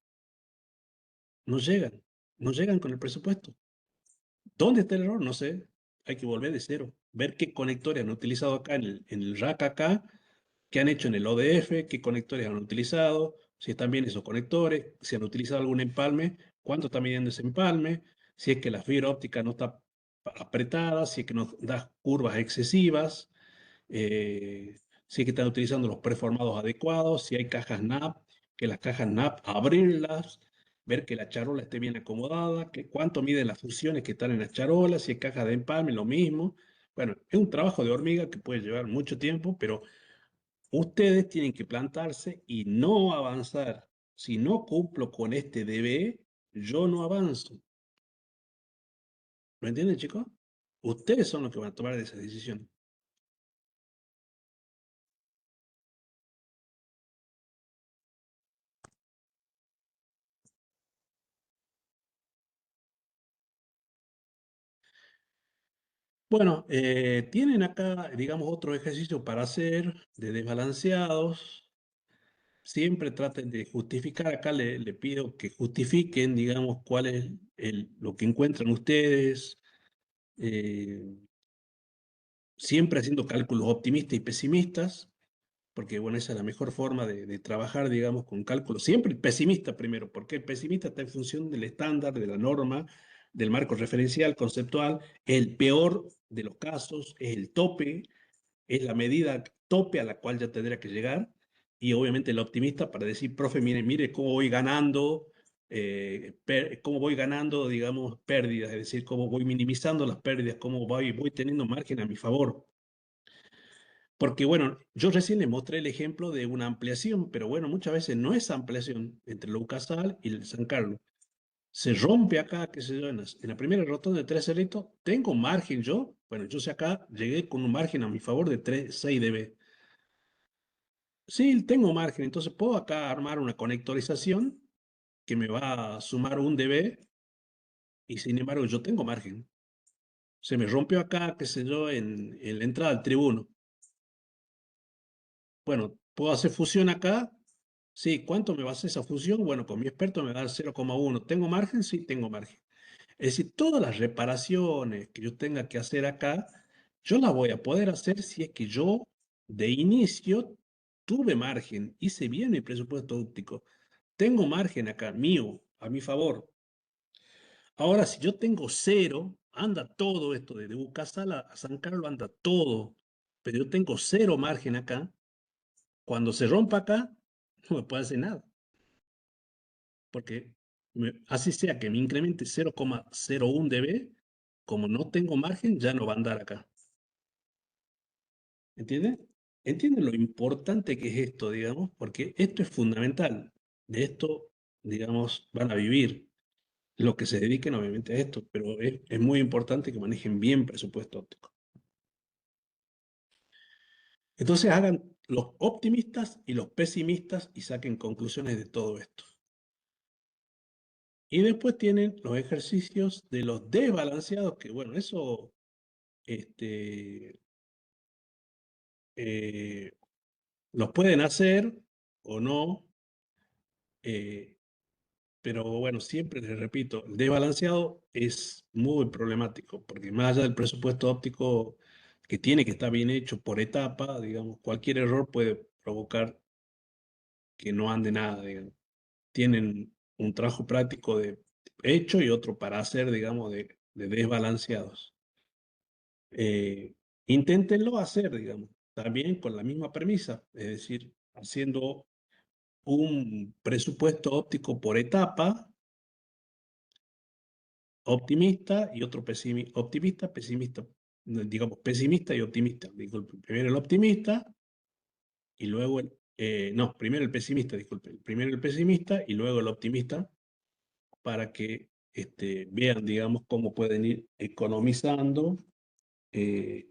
no llegan con el presupuesto. ¿Dónde está el error? No sé. Hay que volver de cero, ver qué conectores han utilizado acá en el rack acá, qué han hecho en el ODF, qué conectores han utilizado, si están bien esos conectores, si han utilizado algún empalme, cuánto está midiendo ese empalme, si es que la fibra óptica no está apretada, si es que nos da curvas excesivas, eh, si es que están utilizando los preformados adecuados, si hay cajas NAP, que las cajas NAP abrirlas, ver que la charola esté bien acomodada, que cuánto miden las funciones que están en la charola, si hay cajas de empalme, lo mismo. Bueno, es un trabajo de hormiga que puede llevar mucho tiempo, pero ustedes tienen que plantarse y no avanzar. Si no cumplo con este DB, yo no avanzo. ¿Me entienden, chicos? Ustedes son los que van a tomar esa decisión. Bueno, tienen acá, digamos, otro ejercicio para hacer de desbalanceados. siempre traten de justificar. Acá le pido que justifiquen, digamos, cuál es lo que encuentran ustedes, eh, siempre haciendo cálculos optimistas y pesimistas, porque bueno, esa es la mejor forma de trabajar, digamos, con cálculos. Siempre pesimista primero, porque el pesimista está en función del estándar, de la norma, del marco referencial, conceptual. El peor de los casos es el tope, es la medida tope a la cual ya tendría que llegar. Y obviamente el optimista para decir, profe, mire cómo voy ganando, cómo voy ganando, digamos, pérdidas, es decir, cómo voy minimizando las pérdidas, cómo voy teniendo margen a mi favor. Porque bueno, yo recién le mostré el ejemplo de una ampliación, pero bueno, muchas veces no es ampliación entre el Casal y el San Carlos. Se rompe acá, qué sé yo, en la primera rotonda de 3 cerritos, tengo margen yo. Bueno, yo sé acá, llegué con un margen a mi favor de 6 dB. Sí, tengo margen, entonces puedo acá armar una conectorización que me va a sumar 1 dB y sin embargo yo tengo margen. Se me rompió acá, qué sé yo, en la entrada al tribuno. Bueno, puedo hacer fusión acá. Sí, ¿cuánto me va a hacer esa fusión? Bueno, con mi experto me va a dar 0,1. ¿Tengo margen? Sí, tengo margen. Es decir, todas las reparaciones que yo tenga que hacer acá, yo las voy a poder hacer si es que yo de inicio tuve margen, hice bien mi presupuesto óptico. Tengo margen acá, mío, a mi favor. Ahora, si yo tengo cero, anda todo esto, de Bucasal a San Carlos anda todo, pero yo tengo cero margen acá. Cuando se rompa acá, no me puede hacer nada, porque así sea que me incremente 0,01 dB, como no tengo margen, ya no va a andar acá. ¿Entiendes? ¿Entienden lo importante que es esto, digamos? Porque esto es fundamental. De esto, digamos, van a vivir los que se dediquen obviamente a esto, pero es muy importante que manejen bien presupuesto óptico. Entonces hagan los optimistas y los pesimistas y saquen conclusiones de todo esto. Y después tienen los ejercicios de los desbalanceados, que bueno, eso este, eh, los pueden hacer o no, eh, pero bueno, siempre les repito, el desbalanceado es muy problemático, porque más allá del presupuesto óptico que tiene que estar bien hecho por etapa, digamos, cualquier error puede provocar que no ande nada, digamos. Tienen un trabajo práctico de hecho y otro para hacer, digamos, de desbalanceados. eh, Inténtenlo hacer, digamos, también con la misma premisa, es decir, haciendo un presupuesto óptico por etapa, optimista y otro optimista, pesimista, digamos, pesimista y optimista. Disculpe, primero el optimista y luego no, primero el pesimista, disculpe, primero el pesimista y luego el optimista para que vean, digamos, cómo pueden ir economizando eh,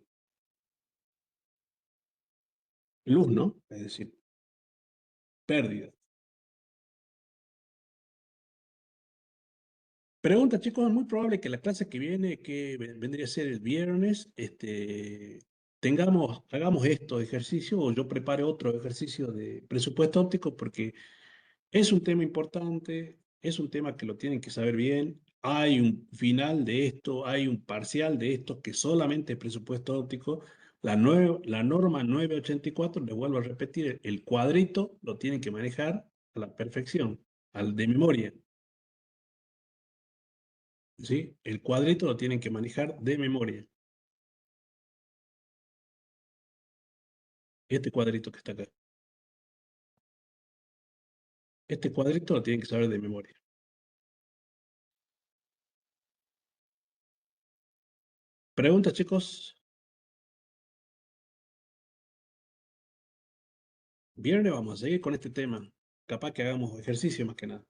luz, ¿no? Es decir, pérdida. Pregunta, chicos, es muy probable que la clase que viene, que vendría a ser el viernes, hagamos estos ejercicios o yo prepare otro ejercicio de presupuesto óptico porque es un tema importante, es un tema que lo tienen que saber bien. Hay un final de esto, hay un parcial de esto que solamente es presupuesto óptico. La norma 984, le vuelvo a repetir, el cuadrito lo tienen que manejar a la perfección, al de memoria. ¿Sí? El cuadrito lo tienen que manejar de memoria. Este cuadrito que está acá. Este cuadrito lo tienen que saber de memoria. Preguntas, chicos. Viernes vamos a seguir con este tema. Capaz que hagamos ejercicio más que nada.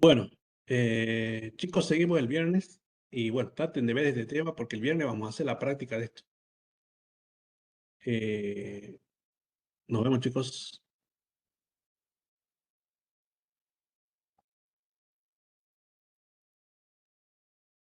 Bueno, chicos, seguimos el viernes y bueno, traten de ver este tema porque el viernes vamos a hacer la práctica de esto. Eh, Nos vemos, chicos.